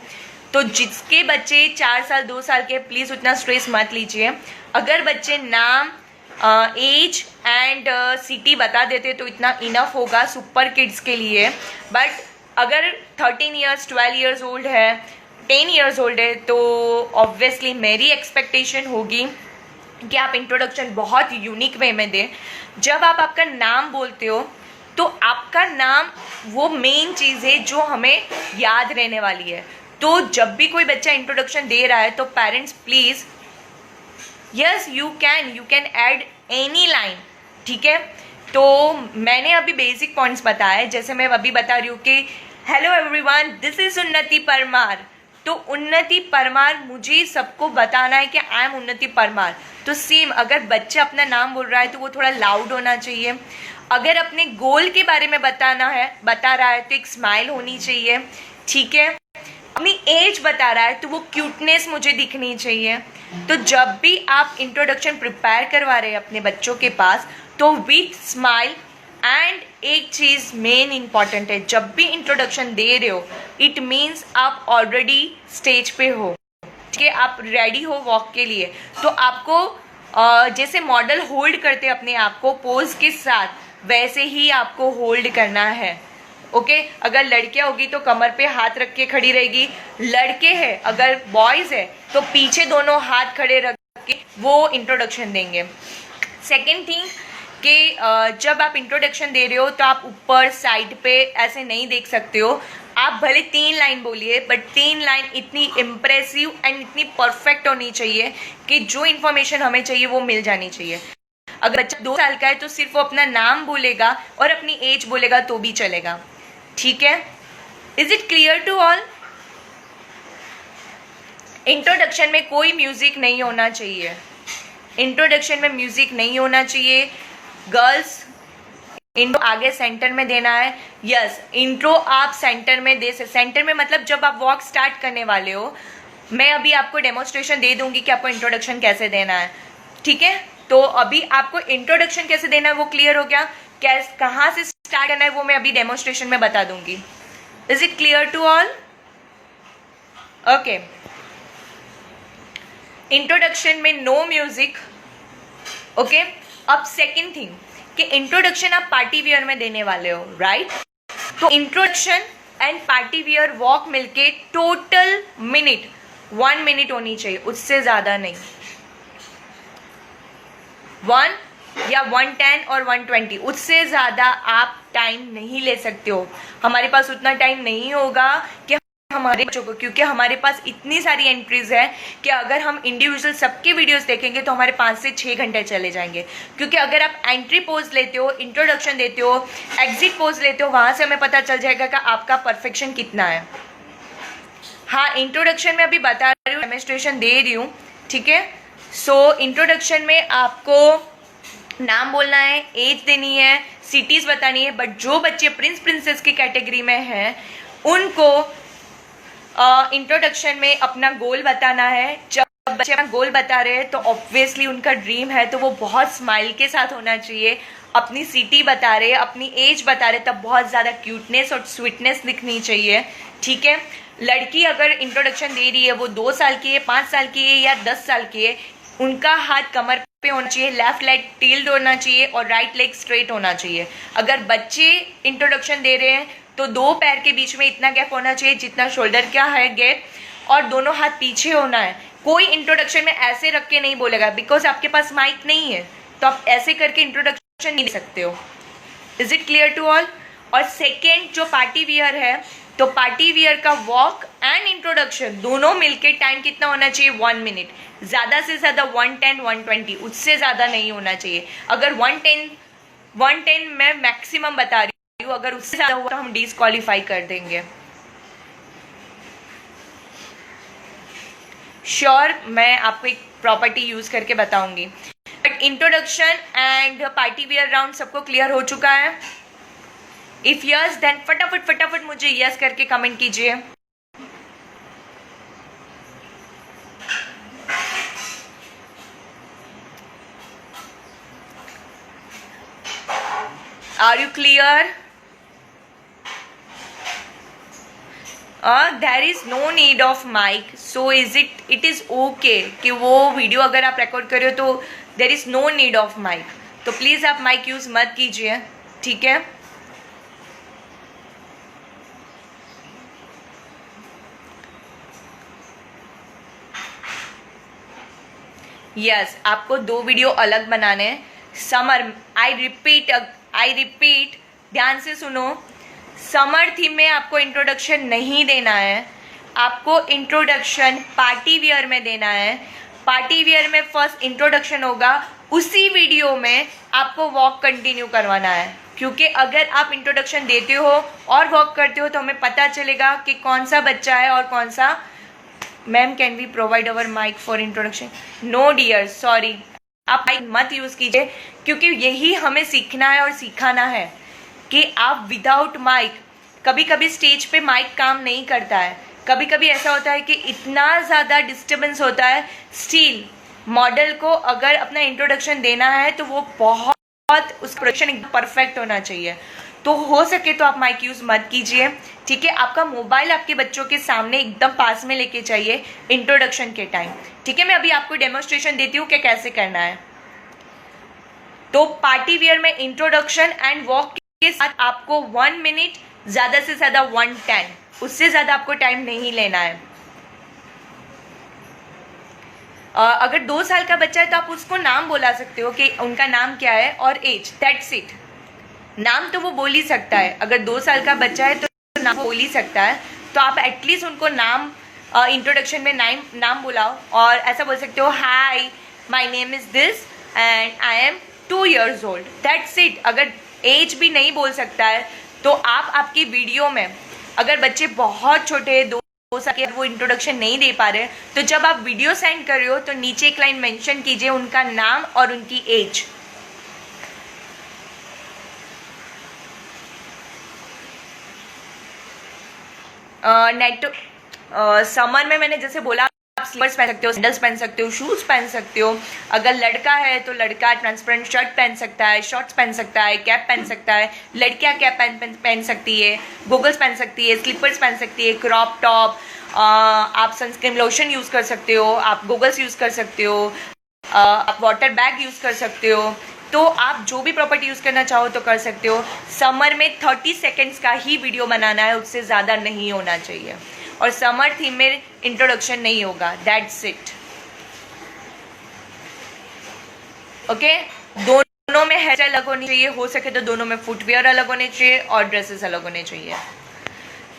तो जिसके बच्चे 4 साल 2 साल के, प्लीज़ उतना स्ट्रेस मत लीजिए। अगर बच्चे नाम, एज एंड सिटी बता देते तो इतना इनफ होगा सुपर किड्स के लिए। बट अगर 13 ईयर्स, 12 ईयर्स ओल्ड है, 10 ईयर्स ओल्ड है, तो ऑब्वियसली मेरी एक्सपेक्टेशन होगी कि आप इंट्रोडक्शन बहुत यूनिक वे में दें। जब आप आपका नाम बोलते हो तो आपका नाम वो मेन चीज़ है जो हमें याद रहने वाली है। तो जब भी कोई बच्चा इंट्रोडक्शन दे रहा है तो parents please, yes you can add any line, ठीक है। तो मैंने अभी बेसिक पॉइंट्स बताए, जैसे मैं अभी बता रही हूँ कि हेलो एवरीवन, दिस इज उन्नति परमार। तो उन्नति परमार, मुझे सबको बताना है कि आई एम उन्नति परमार। तो सेम अगर बच्चा अपना नाम बोल रहा है तो वो थोड़ा लाउड होना चाहिए। अगर अपने गोल के बारे में बता रहा है तो एक स्माइल होनी चाहिए, ठीक है। अपनी एज बता रहा है तो वो क्यूटनेस मुझे दिखनी चाहिए। तो जब भी आप इंट्रोडक्शन प्रिपेयर करवा रहे हैं अपने बच्चों के पास तो विथ स्माइल। एंड एक चीज़ मेन इंपॉर्टेंट है, जब भी इंट्रोडक्शन दे रहे हो इट मीन्स आप ऑलरेडी स्टेज पे हो, ठीक है, आप रेडी हो वॉक के लिए। तो आपको जैसे मॉडल होल्ड करते हैं अपने आप को पोज के साथ, वैसे ही आपको होल्ड करना है, ओके। अगर लड़कियां होगी तो कमर पे हाथ रख के खड़ी रहेगी, लड़के हैं अगर बॉयज़ है तो पीछे दोनों हाथ खड़े रख के वो इंट्रोडक्शन देंगे। सेकेंड थिंग कि जब आप इंट्रोडक्शन दे रहे हो तो आप ऊपर साइड पे ऐसे नहीं देख सकते हो। आप भले 3 लाइन बोलिए बट 3 लाइन इतनी इम्प्रेसिव एंड इतनी परफेक्ट होनी चाहिए कि जो इन्फॉर्मेशन हमें चाहिए वो मिल जानी चाहिए। अगर बच्चा 2 साल का है तो सिर्फ वो अपना नाम बोलेगा और अपनी एज बोलेगा तो भी चलेगा, ठीक है। Is it clear to all? Introduction में कोई म्यूजिक नहीं होना चाहिए, इंट्रोडक्शन में म्यूजिक नहीं होना चाहिए। गर्ल्स, इंट्रो आगे सेंटर में देना है। यस, इंट्रो आप सेंटर में दे सकते। सेंटर में मतलब जब आप वॉक स्टार्ट करने वाले हो, मैं अभी आपको डेमोन्स्ट्रेशन दे दूंगी कि आपको इंट्रोडक्शन कैसे देना है, ठीक है। तो अभी आपको इंट्रोडक्शन कैसे देना है वो क्लियर हो गया, कहाँ से स्टार्ट करना है वो मैं अभी डेमोन्स्ट्रेशन में बता दूंगी। Is it clear to all? Okay. Introduction में नो म्यूजिक, ओके। अब सेकेंड थिंग कि इंट्रोडक्शन आप पार्टी वियर में देने वाले हो, राइट। तो introduction and party wear walk मिलके टोटल मिनट 1 मिनट होनी चाहिए, उससे ज़्यादा नहीं। 1 या 110 और 120, उससे ज़्यादा आप टाइम नहीं ले सकते हो। हमारे पास उतना टाइम नहीं होगा कि हमारे बच्चों को, क्योंकि हमारे पास इतनी सारी एंट्रीज है कि अगर हम इंडिविजुअल सबके वीडियोस देखेंगे तो हमारे 5 से 6 घंटे चले जाएंगे। क्योंकि अगर आप एंट्री पोज लेते हो, इंट्रोडक्शन देते हो, एग्जिट पोज लेते हो, वहाँ से हमें पता चल जाएगा कि आपका परफेक्शन कितना है। हाँ, इंट्रोडक्शन में अभी बता रही हूँ, डेमोन्स्ट्रेशन दे रही हूँ, ठीक है। सो इंट्रोडक्शन में आपको नाम बोलना है, एज देनी है, सिटीज़ बतानी है। बट जो बच्चे प्रिंस प्रिंसेस की कैटेगरी में हैं उनको इंट्रोडक्शन में अपना गोल बताना है। जब बच्चे अपना गोल बता रहे हैं तो ऑब्वियसली उनका ड्रीम है तो वो बहुत स्माइल के साथ होना चाहिए। अपनी सिटी बता रहे, अपनी एज बता रहे, तब बहुत ज़्यादा क्यूटनेस और स्वीटनेस दिखनी चाहिए, ठीक है। लड़की अगर इंट्रोडक्शन दे रही है, वो 2 साल की है, 5 साल की है या 10 साल की है, उनका हाथ कमर पे होना चाहिए, लेफ्ट लेग टिल्ड होना चाहिए और राइट लेग स्ट्रेट होना चाहिए। अगर बच्चे इंट्रोडक्शन दे रहे हैं तो 2 पैर के बीच में इतना गैप होना चाहिए जितना शोल्डर का है गैप, और दोनों हाथ पीछे होना है। कोई इंट्रोडक्शन में ऐसे रख के नहीं बोलेगा, बिकॉज आपके पास माइक नहीं है तो आप ऐसे करके इंट्रोडक्शन नहीं दे सकते हो। Is it clear to all? और सेकेंड जो पार्टी वियर है तो पार्टी वियर का वॉक एंड इंट्रोडक्शन दोनों मिलके टाइम कितना होना चाहिए? 1 मिनट, ज़्यादा से ज़्यादा 110 120, उससे ज़्यादा नहीं होना चाहिए। अगर 110 मैं मैक्सिमम बता रही हूँ, अगर उससे ज़्यादा हुआ तो हम डिस्क्वालीफाई कर देंगे। श्योर मैं आपको एक प्रॉपर्टी यूज करके बताऊंगी। But introduction and party wear round सबको क्लियर हो चुका है? इफ यस देन फटाफट मुझे यस करके कमेंट कीजिए। Are you clear? There is no need of mic, so it is okay कि वो वीडियो अगर आप रिकॉर्ड कर रहे हो तो there is no need of mic, तो प्लीज आप माइक यूज मत कीजिए, ठीक है? यस, आपको 2 वीडियो अलग बनाने हैं। समर, आई रिपीट, ध्यान से सुनो, समर थीम में आपको इंट्रोडक्शन नहीं देना है, आपको इंट्रोडक्शन पार्टी वियर में देना है। पार्टी वियर में फर्स्ट इंट्रोडक्शन होगा, उसी वीडियो में आपको वॉक कंटिन्यू करवाना है, क्योंकि अगर आप इंट्रोडक्शन देते हो और वॉक करते हो तो हमें पता चलेगा कि कौन सा बच्चा है और कौन सा। Ma'am can we provide our mic for introduction? No dear, sorry, आप माइक मत यूज कीजिए, क्योंकि यही हमें सीखना है और सिखाना है कि आप विदाउट माइक, कभी कभी स्टेज पे माइक काम नहीं करता है, कभी कभी ऐसा होता है कि इतना ज़्यादा डिस्टर्बेंस होता है, स्टिल मॉडल को अगर अपना इंट्रोडक्शन देना है तो वो बहुत उस प्रोडक्शन एकदम परफेक्ट होना चाहिए। तो हो सके तो आप माइक यूज मत कीजिए, ठीक है? आपका मोबाइल आपके बच्चों के सामने एकदम पास में लेके चाहिए इंट्रोडक्शन के टाइम, ठीक है? मैं अभी आपको डेमोन्स्ट्रेशन देती हूँ कि कैसे करना है। तो पार्टी वियर में इंट्रोडक्शन एंड वॉक के साथ आपको 1 मिनट, ज़्यादा से ज़्यादा 110, उससे ज़्यादा आपको टाइम नहीं लेना है। अगर 2 साल का बच्चा है तो आप उसको नाम बोला सकते हो कि उनका नाम क्या है और एज, दैट्स इट। नाम तो वो बोल ही सकता है, अगर 2 साल का बच्चा है तो नाम बोल ही सकता है, तो आप एटलीस्ट उनको नाम इंट्रोडक्शन में नाम बुलाओ और ऐसा बोल सकते हो, hi my name is this and I am 2 years old, that's it. अगर एज भी नहीं बोल सकता है तो आप आपकी वीडियो में, अगर बच्चे बहुत छोटे 2 साल के, वो इंट्रोडक्शन नहीं दे पा रहे, तो जब आप वीडियो सेंड कर रहे हो तो नीचे एक लाइन मेंशन कीजिए उनका नाम और उनकी एज। समर में मैंने जैसे बोला, आप स्लीपर्स पहन सकते हो, सैंडल्स पहन सकते हो, शूज पहन सकते हो। अगर लड़का है तो लड़का ट्रांसपेरेंट शर्ट पहन सकता है, शॉर्ट्स पहन सकता है, कैप पहन सकता है। लड़कियां कैप पहन सकती है, गोगल्स पहन सकती है, स्लीपर्स पहन सकती है, क्रॉप टॉप, आप सनस्क्रीन लोशन यूज कर सकते हो, आप गोगल्स यूज कर सकते हो, आप वाटर बैग यूज कर सकते हो। तो आप जो भी प्रॉपर्टी यूज करना चाहो तो कर सकते हो। समर में 30 सेकेंड्स का ही वीडियो बनाना है, उससे ज़्यादा नहीं होना चाहिए, और समर थीम में इंट्रोडक्शन नहीं होगा, दैट्स इट, ओके? दोनों में हेयर अलग होनी चाहिए, हो सके तो दोनों में फुटवेयर अलग होने चाहिए और ड्रेसेस अलग होने चाहिए।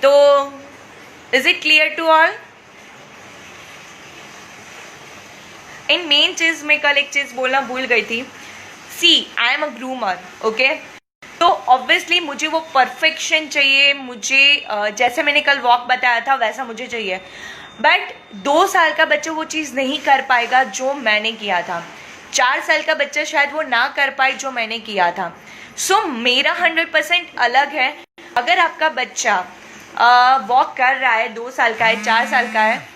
तो is it clear to all? इन मेन चीज में कल एक चीज बोलना भूल गई थी, see I am a groomer, okay? तो ऑब्वियसली मुझे वो परफेक्शन चाहिए, मुझे जैसे मैंने कल वॉक बताया था वैसा मुझे चाहिए, बट 2 साल का बच्चा वो चीज़ नहीं कर पाएगा जो मैंने किया था। 4 साल का बच्चा शायद वो ना कर पाए जो मैंने किया था। सो मेरा 100% अलग है। अगर आपका बच्चा वॉक कर रहा है, 2 साल का है, 4 साल का है,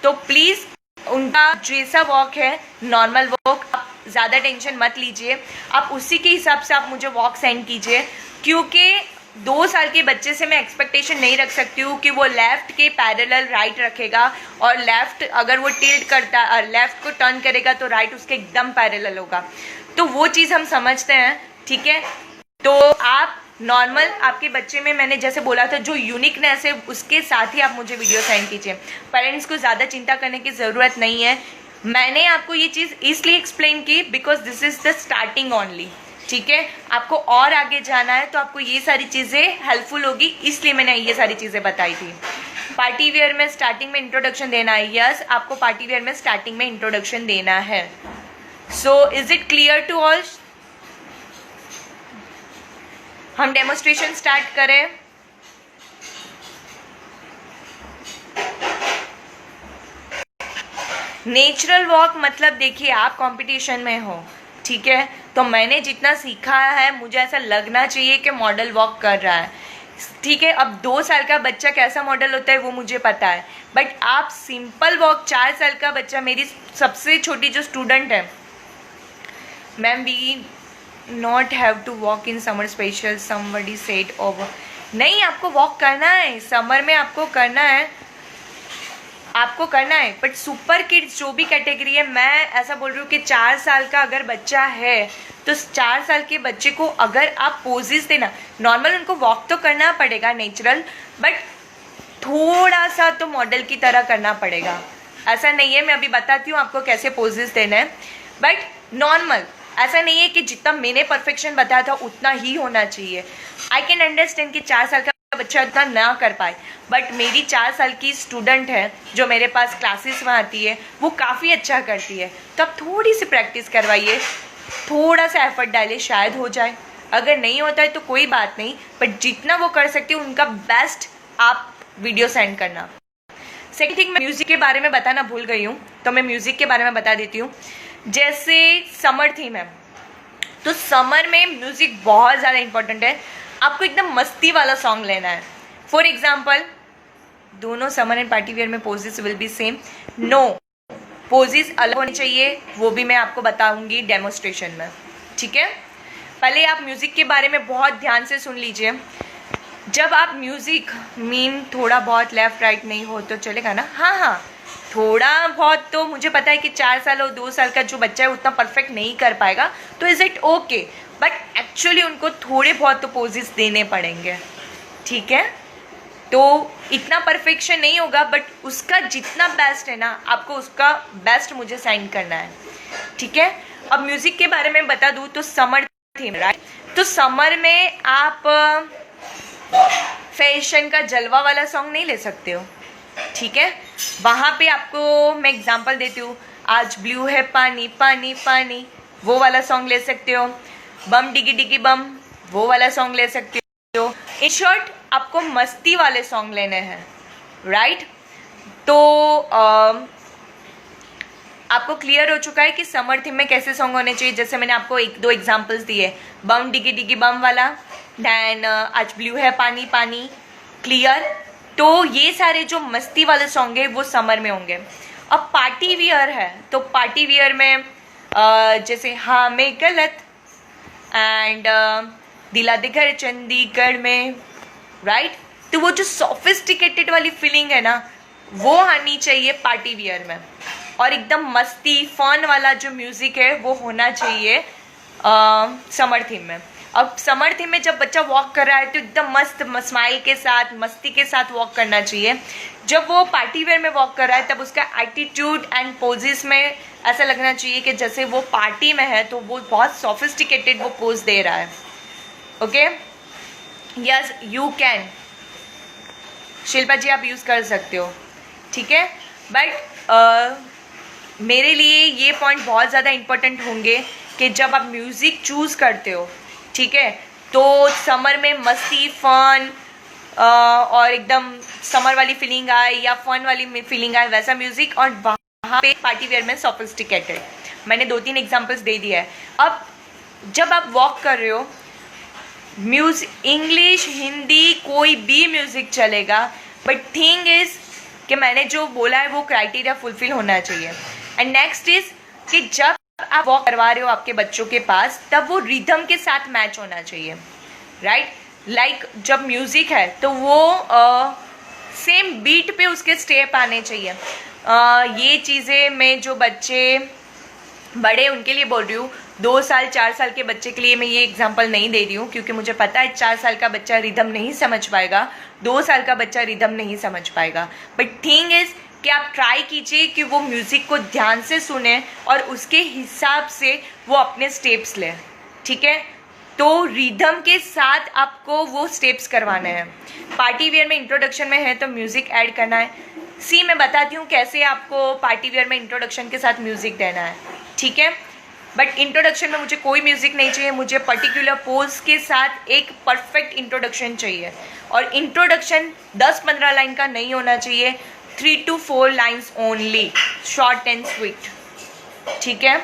तो प्लीज़ उनका जैसा वॉक है, नॉर्मल वॉक, आप ज़्यादा टेंशन मत लीजिए, आप उसी के हिसाब से आप मुझे वॉक सेंड कीजिए, क्योंकि 2 साल के बच्चे से मैं एक्सपेक्टेशन नहीं रख सकती हूँ कि वो लेफ्ट के पैरेलल राइट रखेगा, और लेफ्ट अगर वो टिल्ट करता, लेफ्ट को टर्न करेगा तो राइट उसके एकदम पैरेलल होगा। तो वो चीज़ हम समझते हैं, ठीक है? तो आप नॉर्मल, आपके बच्चे में मैंने जैसे बोला था जो यूनिकनेस है उसके साथ ही आप मुझे वीडियो सेंड कीजिए। पेरेंट्स को ज़्यादा चिंता करने की ज़रूरत नहीं है। मैंने आपको ये चीज़ इसलिए एक्सप्लेन की because this is the starting only, ठीक है, आपको और आगे जाना है तो आपको ये सारी चीज़ें हेल्पफुल होगी, इसलिए मैंने ये सारी चीज़ें बताई थी। पार्टी वेयर में स्टार्टिंग में इंट्रोडक्शन देना है, यस आपको पार्टी वेयर में स्टार्टिंग में इंट्रोडक्शन देना है। So is it clear to all? हम डेमोस्ट्रेशन स्टार्ट करें। नेचुरल वॉक मतलब देखिए आप कंपटीशन में हो, ठीक है, तो मैंने जितना सीखा है मुझे ऐसा लगना चाहिए कि मॉडल वॉक कर रहा है, ठीक है। अब 2 साल का बच्चा कैसा मॉडल होता है वो मुझे पता है, बट आप सिंपल वॉक 4 साल का बच्चा, मेरी सबसे छोटी जो स्टूडेंट है, ma'am we not have to walk in summer special, somebody said over, नहीं आपको वॉक करना है समर में, आपको करना है, आपको करना है। बट सुपर किड्स जो भी कैटेगरी है, मैं ऐसा बोल रही हूँ कि 4 साल का अगर बच्चा है तो 4 साल के बच्चे को अगर आप पोजेस देना, नॉर्मल उनको वॉक तो करना पड़ेगा नेचुरल, बट थोड़ा सा तो मॉडल की तरह करना पड़ेगा। ऐसा नहीं है, मैं अभी बताती हूँ आपको कैसे पोजेस देना है, बट नॉर्मल, ऐसा नहीं है कि जितना मैंने परफेक्शन बताया था उतना ही होना चाहिए। आई कैन अंडरस्टैंड कि 4 साल का बच्चा उतना ना कर पाए, बट मेरी 4 साल की स्टूडेंट है जो मेरे पास क्लासेस में आती है, वो काफ़ी अच्छा करती है, तो आप थोड़ी सी प्रैक्टिस करवाइए, थोड़ा सा एफर्ट डालिए, शायद हो जाए। अगर नहीं होता है तो कोई बात नहीं, बट जितना वो कर सकती है उनका बेस्ट आप वीडियो सेंड करना। सेकेंड थिंग, मैं म्यूज़िक के बारे में बताना भूल गई हूँ, तो मैं म्यूज़िक के बारे में बता देती हूँ। जैसे समर थीम है, तो समर में म्यूज़िक बहुत ज़्यादा इंपॉर्टेंट है, आपको एकदम मस्ती वाला सॉन्ग लेना है। फॉर एग्जाम्पल, दोनों समर एंड पार्टी वेयर में poses will be same, no poses अलग होनी चाहिए, वो भी मैं आपको बताऊंगी डेमोस्ट्रेशन में, ठीक है। पहले आप म्यूज़िक के बारे में बहुत ध्यान से सुन लीजिए। जब आप म्यूज़िक मीन थोड़ा बहुत लेफ्ट राइट नहीं हो तो चलेगा ना, हाँ, थोड़ा बहुत तो मुझे पता है कि 4 साल और 2 साल का जो बच्चा है उतना परफेक्ट नहीं कर पाएगा, तो is it okay, but actually उनको थोड़े बहुत तो पोजेस देने पड़ेंगे, ठीक है। तो इतना परफेक्शन नहीं होगा, बट उसका जितना बेस्ट है ना, आपको उसका बेस्ट मुझे सेंड करना है, ठीक है। अब म्यूज़िक के बारे में बता दूँ तो समर थीम, राइट, तो समर में आप फैशन का जलवा वाला सॉन्ग नहीं ले सकते हो, ठीक है। वहाँ पे आपको मैं एग्जांपल देती हूँ, आज ब्लू है पानी पानी पानी, वो वाला सॉन्ग ले सकते हो। बम डिगी डिगी बम, वो वाला सॉन्ग ले सकते हो। इन शॉर्ट आपको मस्ती वाले सॉन्ग लेने हैं, राइट। तो आपको क्लियर हो चुका है कि समर थीम में कैसे सॉन्ग होने चाहिए। जैसे मैंने आपको 1-2 एग्जांपल्स दिए, बम डिगी डिगी बम वाला, देन आज ब्लू है पानी पानी, क्लियर। तो ये सारे जो मस्ती वाले सॉन्ग है वो समर में होंगे। अब पार्टी वियर है, तो पार्टी वियर में जैसे हाँ मैं गलत एंड दिला दे घर चंडीगढ़ में, राइट। तो वो जो सोफिस्टिकेटेड वाली फीलिंग है ना, वो आनी चाहिए पार्टी वियर में, और एकदम मस्ती फन वाला जो म्यूज़िक है वो होना चाहिए समर थीम में। अब समर थीम में जब बच्चा वॉक कर रहा है तो एकदम मस्त स्माइल के साथ, मस्ती के साथ वॉक करना चाहिए। जब वो पार्टी वेयर में वॉक कर रहा है तब उसका एटीट्यूड एंड पोजेस में ऐसा लगना चाहिए कि जैसे वो पार्टी में है, तो वो बहुत सोफिस्टिकेटेड वो पोज दे रहा है। Okay, yes you can, Shilpa ji आप यूज़ कर सकते हो, ठीक है। बट मेरे लिए ये पॉइंट बहुत ज़्यादा इम्पोर्टेंट होंगे कि जब आप म्यूज़िक चूज़ करते हो, ठीक है, तो समर में मस्ती फन और एकदम समर वाली फीलिंग आए या फन वाली फीलिंग आए वैसा म्यूज़िक, और वहाँ पे पार्टी वेयर में सोफिस्टिकेटेड। मैंने 2-3 एग्जांपल्स दे दिया है। अब जब आप वॉक कर रहे हो, म्यूज़िक इंग्लिश हिंदी कोई भी म्यूज़िक चलेगा, बट थिंग इज़ कि मैंने जो बोला है वो क्राइटेरिया फुलफिल होना चाहिए। एंड नेक्स्ट इज़ कि जब आप वॉक करवा रहे हो आपके बच्चों के पास, तब वो रिदम के साथ मैच होना चाहिए, राइट। लाइक जब म्यूज़िक है तो वो सेम बीट पे उसके स्टेप आने चाहिए। ये चीज़ें मैं जो बच्चे बड़े उनके लिए बोल रही हूँ, 2 साल 4 साल के बच्चे के लिए मैं ये एग्जांपल नहीं दे रही हूँ, क्योंकि मुझे पता है 4 साल का बच्चा रिदम नहीं समझ पाएगा, 2 साल का बच्चा रिदम नहीं समझ पाएगा। बट थिंग इज़ कि आप ट्राई कीजिए कि वो म्यूज़िक को ध्यान से सुने और उसके हिसाब से वो अपने स्टेप्स लें, ठीक है। तो रिदम के साथ आपको वो स्टेप्स करवाने हैं। पार्टी वेयर में इंट्रोडक्शन में है तो म्यूज़िक ऐड करना है। सी मैं बताती हूँ कैसे आपको पार्टी वेयर में इंट्रोडक्शन के साथ म्यूज़िक देना है, ठीक है। बट इंट्रोडक्शन में मुझे कोई म्यूज़िक नहीं चाहिए, मुझे पर्टिकुलर पोज के साथ एक परफेक्ट इंट्रोडक्शन चाहिए। और इंट्रोडक्शन 10-15 लाइन का नहीं होना चाहिए, 3 to 4 lines only, short and sweet, ठीक है।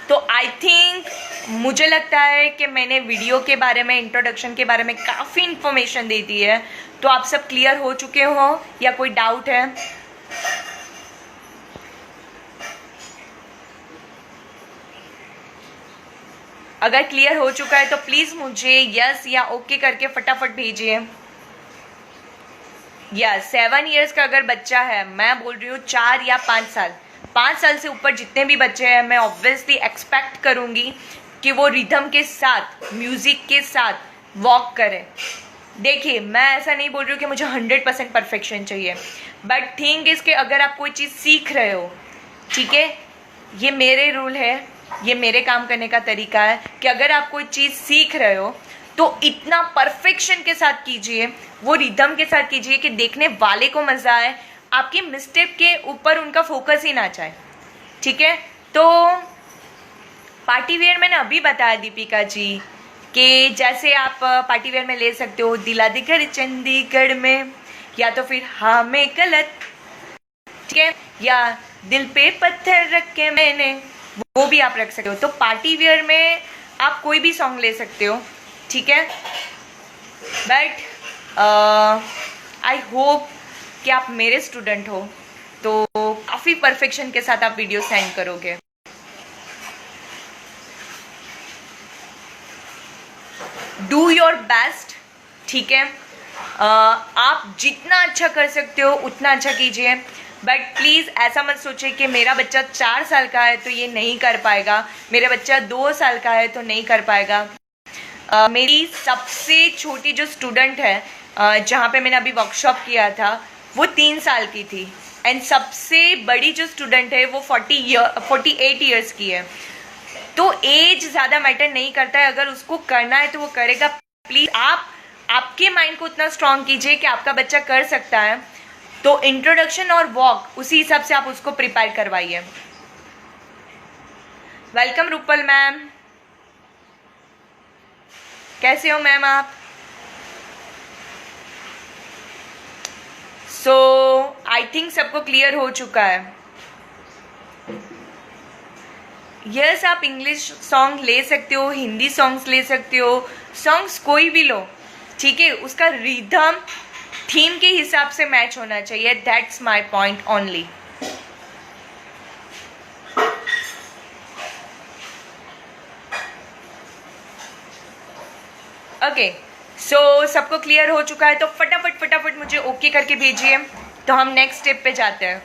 तो आई थिंक मुझे लगता है कि मैंने वीडियो के बारे में, इंट्रोडक्शन के बारे में काफ़ी इन्फॉर्मेशन दे दी है। तो आप सब क्लियर हो चुके हो या कोई डाउट है? अगर क्लियर हो चुका है तो प्लीज़ मुझे यस या ओके करके फटाफट भेजिए। या 7 ईयर्स का अगर बच्चा है, मैं बोल रही हूँ 4 या 5 साल, 5 साल से ऊपर जितने भी बच्चे हैं, मैं ऑब्वियसली एक्सपेक्ट करूँगी कि वो रिदम के साथ, म्यूज़िक के साथ वॉक करें। देखिए, मैं ऐसा नहीं बोल रही हूँ कि मुझे 100% परफेक्शन चाहिए, बट थिंग इज़ कि अगर आप कोई चीज़ सीख रहे हो, ठीक है, ये मेरे रूल है, ये मेरे काम करने का तरीका है कि अगर आप कोई चीज़ सीख रहे हो तो इतना परफेक्शन के साथ कीजिए, वो रिदम के साथ कीजिए कि देखने वाले को मज़ा आए, आपकी मिस्टेक के ऊपर उनका फोकस ही ना जाए, ठीक है। तो पार्टी वेयर मैंने अभी बताया दीपिका जी कि जैसे आप पार्टी वेयर में ले सकते हो दिला दे घर चंडीगढ़ में, या तो फिर हाँ मैं गलत, ठीक है, या दिल पे पत्थर रख के मैंने, वो भी आप रख सकते हो। तो पार्टी वेयर में आप कोई भी सॉन्ग ले सकते हो, ठीक है। बट आई होप कि आप मेरे स्टूडेंट हो तो काफ़ी परफेक्शन के साथ आप वीडियो सेंड करोगे। डू योर बेस्ट, ठीक है। आप जितना अच्छा कर सकते हो उतना अच्छा कीजिए, बट प्लीज़ ऐसा मत सोचिए कि मेरा बच्चा 4 साल का है तो ये नहीं कर पाएगा, मेरा बच्चा 2 साल का है तो नहीं कर पाएगा। मेरी सबसे छोटी जो स्टूडेंट है, जहाँ पे मैंने अभी वर्कशॉप किया था, वो 3 साल की थी, एंड सबसे बड़ी जो स्टूडेंट है वो 48 ईयर्स की है। तो एज ज़्यादा मैटर नहीं करता है, अगर उसको करना है तो वो करेगा। प्लीज़ आप आपके माइंड को उतना स्ट्रॉन्ग कीजिए कि आपका बच्चा कर सकता है, तो इंट्रोडक्शन और वॉक उसी हिसाब से आप उसको प्रिपेयर करवाइए। वेलकम रूपल मैम, कैसे हो मैम आप? सो आई थिंक सबको क्लियर हो चुका है। यस, आप इंग्लिश सॉन्ग ले सकते हो, हिंदी सॉन्ग्स ले सकते हो, सॉन्ग्स कोई भी लो, ठीक है, उसका रिदम थीम के हिसाब से मैच होना चाहिए। That's my point only. Okay, so सबको क्लियर हो चुका है तो फटाफट फटाफट मुझे ओके करके भेजिए, तो हम नेक्स्ट स्टेप पे जाते हैं।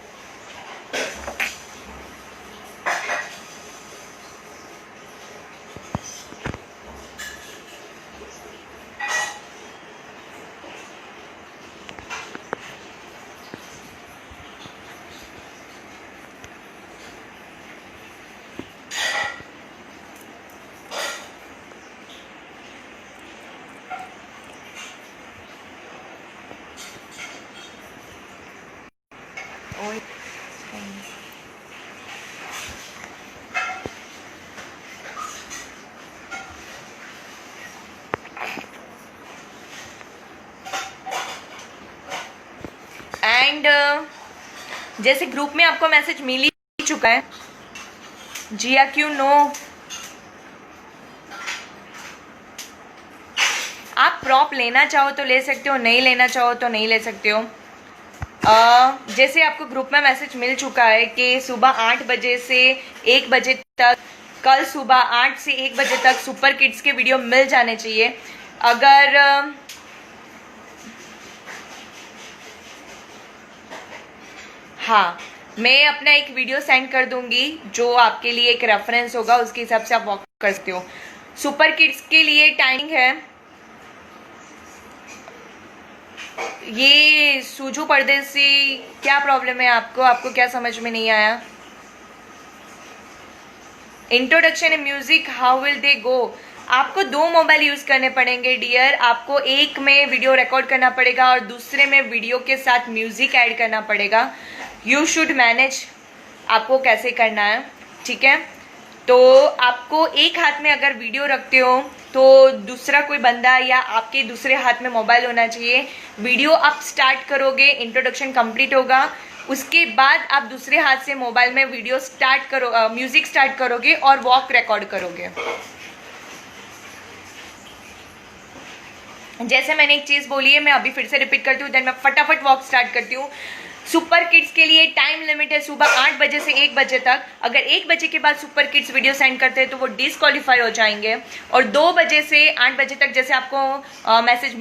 एंड जैसे ग्रुप में आपको मैसेज मिल ही चुका है, जिया क्यों नो, आप प्रॉप लेना चाहो तो ले सकते हो, नहीं लेना चाहो तो नहीं ले सकते हो। जैसे आपको ग्रुप में मैसेज मिल चुका है कि सुबह 8 बजे से 1 बजे तक, कल सुबह 8 से 1 बजे तक सुपर किड्स के वीडियो मिल जाने चाहिए। अगर हाँ, मैं अपना एक वीडियो सेंड कर दूंगी जो आपके लिए एक रेफरेंस होगा, उसके हिसाब से आप वॉक कर सकते हो। सुपर किड्स के लिए टाइमिंग है, ये सूजू पर्दे से क्या प्रॉब्लम है आपको? आपको क्या समझ में नहीं आया? Introduction and music how will they go? आपको 2 मोबाइल यूज करने पड़ेंगे डियर। आपको एक में वीडियो रिकॉर्ड करना पड़ेगा और दूसरे में वीडियो के साथ म्यूजिक ऐड करना पड़ेगा। यू शुड मैनेज आपको कैसे करना है, ठीक है। तो आपको एक हाथ में अगर वीडियो रखते हो तो दूसरा कोई बंदा या आपके दूसरे हाथ में मोबाइल होना चाहिए। वीडियो आप स्टार्ट करोगे, इंट्रोडक्शन कंप्लीट होगा, उसके बाद आप दूसरे हाथ से मोबाइल में वीडियो स्टार्ट करो, म्यूजिक स्टार्ट करोगे और वॉक रिकॉर्ड करोगे। जैसे मैंने एक चीज बोली है, मैं अभी फिर से रिपीट करती हूँ, देन मैं फटाफट वॉक स्टार्ट करती हूँ। सुपर किड्स के लिए टाइम लिमिट है सुबह 8 बजे से 1 बजे तक। अगर 1 बजे के बाद सुपर किड्स वीडियो सेंड करते हैं तो वो डिसक्वालीफाई हो जाएंगे। और 2 बजे से 8 बजे तक जैसे आपको मैसेज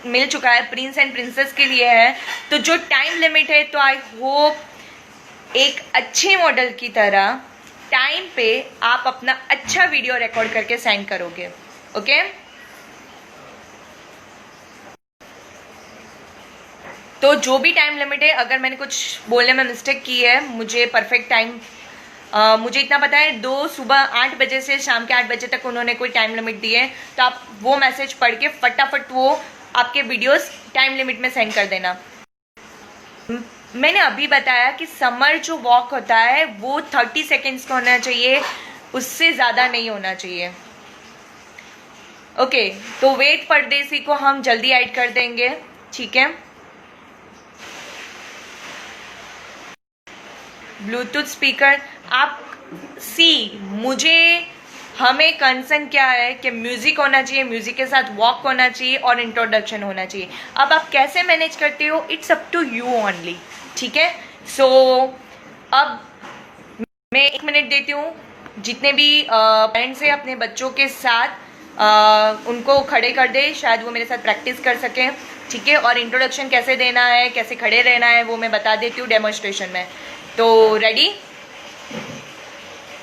मिल चुका है, प्रिंस एंड प्रिंसेस के लिए है। तो जो टाइम लिमिट है, तो आई होप एक अच्छे मॉडल की तरह टाइम पे आप अपना अच्छा वीडियो रिकॉर्ड करके सेंड करोगे। ओके, तो जो भी टाइम लिमिट है, अगर मैंने कुछ बोलने में मिस्टेक की है, मुझे परफेक्ट टाइम मुझे इतना पता है, 2 सुबह 8 बजे से शाम के 8 बजे तक उन्होंने कोई टाइम लिमिट दी है। तो आप वो मैसेज पढ़ के फटाफट वो आपके वीडियोस टाइम लिमिट में सेंड कर देना। मैंने अभी बताया कि समर जो वॉक होता है वो 30 सेकेंड्स का होना चाहिए, उससे ज़्यादा नहीं होना चाहिए। ओके, तो वेट परदेसी को हम जल्दी ऐड कर देंगे, ठीक है। ब्लूटूथ स्पीकर आप हमें कंसर्न क्या है कि म्यूजिक होना चाहिए, म्यूजिक के साथ वॉक होना चाहिए और इंट्रोडक्शन होना चाहिए। अब आप कैसे मैनेज करते हो, it's up to you only, ठीक है। सो अब मैं 1 मिनट देती हूँ, जितने भी पेरेंट्स हैं अपने बच्चों के साथ उनको खड़े कर दे, शायद वो मेरे साथ प्रैक्टिस कर सकें, ठीक है। और इंट्रोडक्शन कैसे देना है, कैसे खड़े रहना है, वो मैं बता देती हूँ डेमोन्स्ट्रेशन में। तो रेडी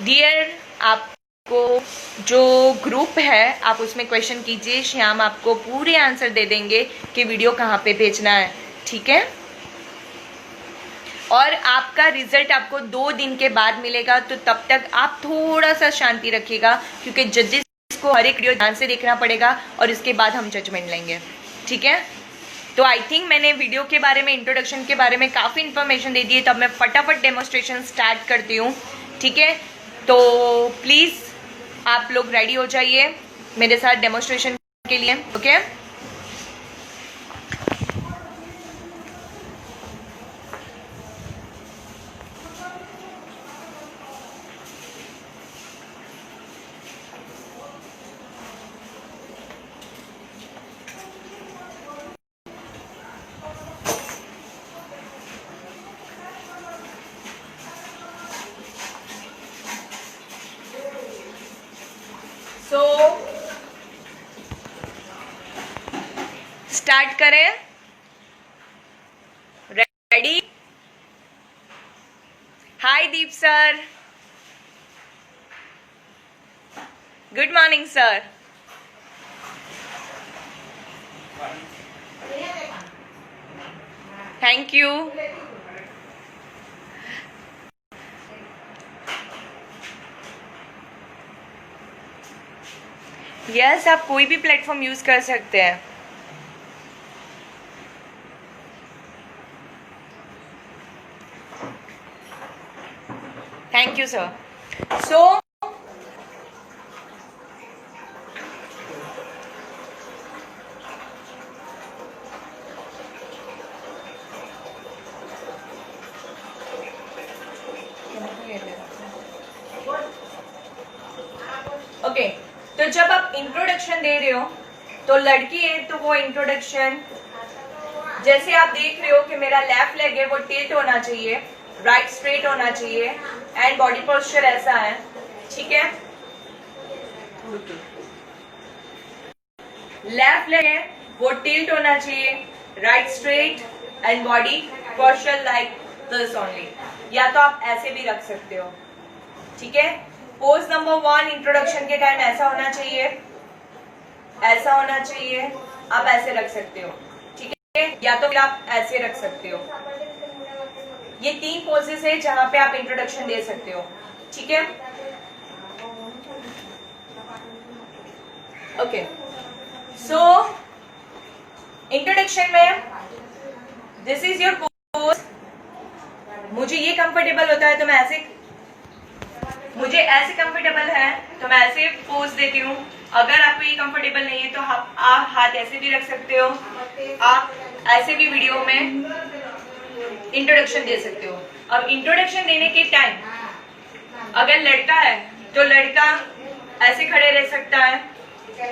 डियर, आपको जो ग्रुप है आप उसमें क्वेश्चन कीजिए, श्याम आपको पूरे आंसर दे देंगे कि वीडियो कहाँ पे भेजना है, ठीक है। और आपका रिजल्ट आपको 2 दिन के बाद मिलेगा, तो तब तक आप थोड़ा सा शांति रखिएगा, क्योंकि जजेस को हर एक वीडियो ध्यान से देखना पड़ेगा और इसके बाद हम जजमेंट लेंगे, ठीक है। तो आई थिंक मैंने वीडियो के बारे में, इंट्रोडक्शन के बारे में काफ़ी इन्फॉर्मेशन दे दी है। तो अब मैं फटाफट डेमोन्स्ट्रेशन स्टार्ट करती हूँ, ठीक है। तो प्लीज़ आप लोग रेडी हो जाइए मेरे साथ डेमोन्स्ट्रेशन के लिए, ओके। सो स्टार्ट करें, ready. Hi Deep sir, good morning sir. Thank you. Yes, आप कोई भी प्लेटफॉर्म यूज कर सकते हैं। Thank you sir. So okay, तो जब आप इंट्रोडक्शन दे रहे हो, तो लड़की है तो वो इंट्रोडक्शन, जैसे आप देख रहे हो कि मेरा लेफ्ट लेग है वो टिल्ट होना चाहिए, राइट स्ट्रेट होना चाहिए एंड बॉडी पोस्चर ऐसा है, ठीक है। लेफ्ट लेग है वो टिल्ट होना चाहिए, right straight and body posture like this only, या तो आप ऐसे भी रख सकते हो, ठीक है। पोज नंबर 1 इंट्रोडक्शन के टाइम ऐसा होना चाहिए, ऐसा होना चाहिए, आप ऐसे रख सकते हो, ठीक है, या तो फिर आप ऐसे रख सकते हो। ये 3 पोजेस है जहां पे आप इंट्रोडक्शन दे सकते हो, ठीक है। ओके, सो इंट्रोडक्शन में दिस इज योर पोज। मुझे ये कंफर्टेबल होता है तो मैं ऐसे, मुझे ऐसे कंफर्टेबल है तो मैं ऐसे पोज देती हूँ। अगर आपको ये कंफर्टेबल नहीं है तो आप हाथ ऐसे भी रख सकते हो, आप ऐसे भी वीडियो में इंट्रोडक्शन दे सकते हो। अब इंट्रोडक्शन देने के टाइम अगर लड़का है तो लड़का ऐसे खड़े रह सकता है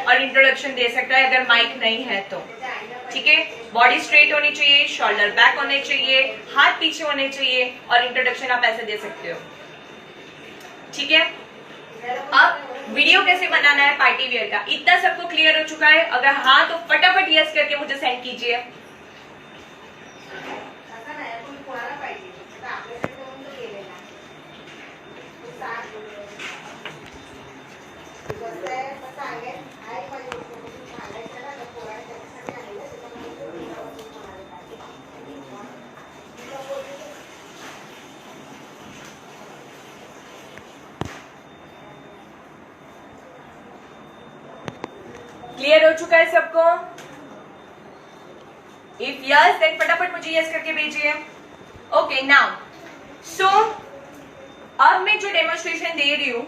और इंट्रोडक्शन दे सकता है अगर माइक नहीं है तो, ठीक है। बॉडी स्ट्रेट होनी चाहिए, शोल्डर बैक होने चाहिए, हाथ पीछे होने चाहिए और इंट्रोडक्शन आप ऐसे दे सकते हो, ठीक है। अब वीडियो कैसे बनाना है पार्टी वियर का, इतना सबको क्लियर हो चुका है? अगर हाँ तो फटाफट यस करके मुझे सेंड कीजिए। क्लियर हो चुका है सबको? इफ यस देन फटाफट मुझे यस करके भेजिए। ओके, नाउ सो अब मैं जो डेमोन्स्ट्रेशन दे रही हूँ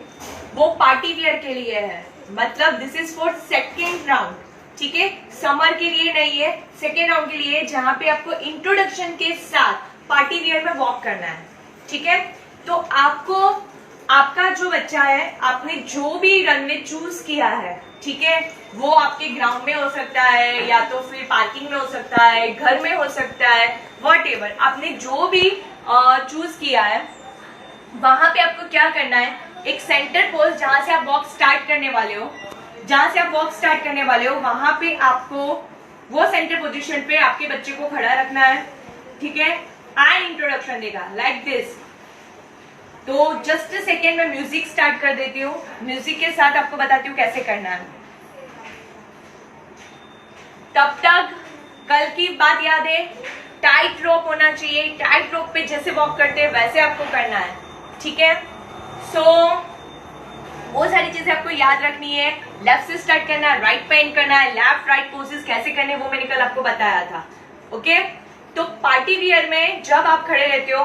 वो पार्टी वियर के लिए है, मतलब this is for second round, ठीक है। समर के लिए नहीं है, सेकेंड राउंड के लिए, जहां पे आपको इंट्रोडक्शन के साथ पार्टी वियर में वॉक करना है, ठीक है। तो आपको, आपका जो बच्चा है, आपने जो भी रनवे चूज किया है, ठीक है, वो आपके ग्राउंड में हो सकता है या तो फिर पार्किंग में हो सकता है, घर में हो सकता है, व्हाटएवर आपने जो भी चूज किया है, वहां पे आपको क्या करना है, एक सेंटर पोज जहां से आप वॉक स्टार्ट करने वाले हो, जहां से आप वॉक स्टार्ट करने वाले हो वहां पे आपको वो सेंटर पोजीशन पे आपके बच्चे को खड़ा रखना है, ठीक है। एंड इंट्रोडक्शन देगा लाइक दिस। तो जस्ट अ सेकेंड में म्यूजिक स्टार्ट कर देती हूँ, म्यूजिक के साथ आपको बताती हूँ कैसे करना है। तब तक कल की बात याद है, टाइट रोप होना चाहिए, टाइट रोप पे जैसे वॉक करते हैं वैसे आपको करना है, ठीक है। सो वो सारी चीजें आपको याद रखनी है। लेफ्ट से स्टार्ट करना है, राइट पे एंड करना है, लेफ्ट राइट पोजेस कैसे करने वो मैंने कल आपको बताया था, ओके। तो पार्टी वियर में जब आप खड़े रहते हो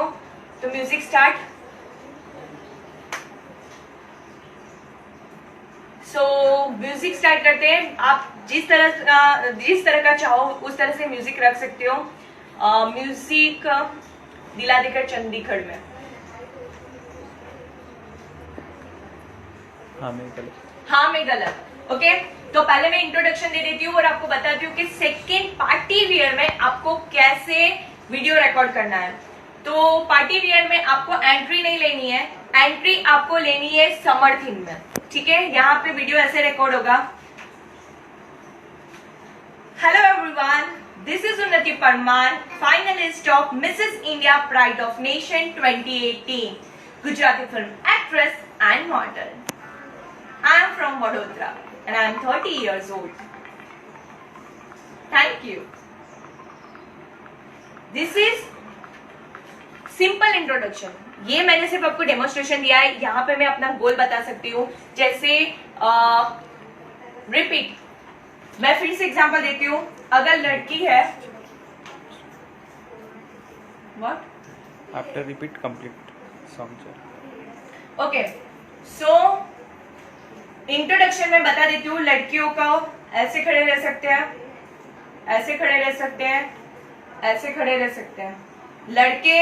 तो म्यूजिक स्टार्ट। सो म्यूजिक स्टार्ट करते हैं। आप जिस तरह का चाहो उस तरह से म्यूजिक रख सकते हो। म्यूजिक दिला देकर चंडीगढ़ में, हाँ मैं गलत, ओके। तो पहले मैं इंट्रोडक्शन दे देती हूँ और आपको बताती हूँ कि सेकेंड पार्टी वियर में आपको कैसे वीडियो रिकॉर्ड करना है। तो पार्टी वियर में आपको एंट्री नहीं लेनी है, एंट्री आपको लेनी है समर थीम में, ठीक है। यहाँ पे वीडियो ऐसे रिकॉर्ड होगा। हेलो एवरीवन, दिस इज उन्नति Parmar, finalist of Mrs India pride of nation 2018, Gujarati film actress and model. I am from Vadodara and I am 30 years old. Thank you. This is simple introduction. ये मैंने सिर्फ आपको demonstration दिया है। यहाँ पे मैं अपना गोल बता सकती हूँ, जैसे रिपीट। मैं फिर से एग्जांपल देती हूँ। अगर लड़की है, what? After repeat, complete song. Okay. So introduction में बता देती हूँ, लड़कियों को ऐसे खड़े रह सकते हैं, ऐसे खड़े रह सकते हैं, ऐसे खड़े रह सकते हैं। लड़के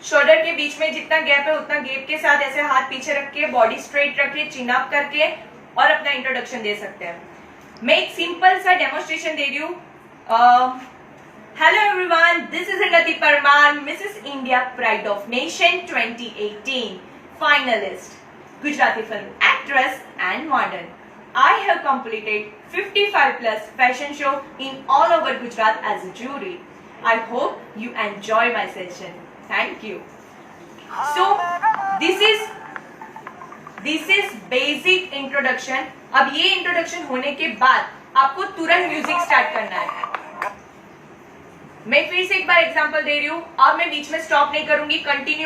शोल्डर के बीच में जितना गैप है उतना गैप के साथ ऐसे हाथ पीछे रख के, बॉडी स्ट्रेट रख के, चिन अप करके और अपना इंट्रोडक्शन दे सकते हैं। मैं एक सिंपल सा डेमोन्स्ट्रेशन दे रही हूँ। हेलो एवरीवन, दिस इज उन्नति Parmar, Mrs India pride of nation 2018 finalist, Gujarati film actress and model. I have completed 55 plus fashion show in all over Gujarat as a jury. I hope you enjoy my session. Thank you. So this is basic introduction. अब ये introduction होने के बाद आपको तुरंत music start करना है। मैं फिर से एक बार एग्जांपल दे रही हूँ। अब मैं बीच में स्टॉप नहीं करूंगी, कंटिन्यू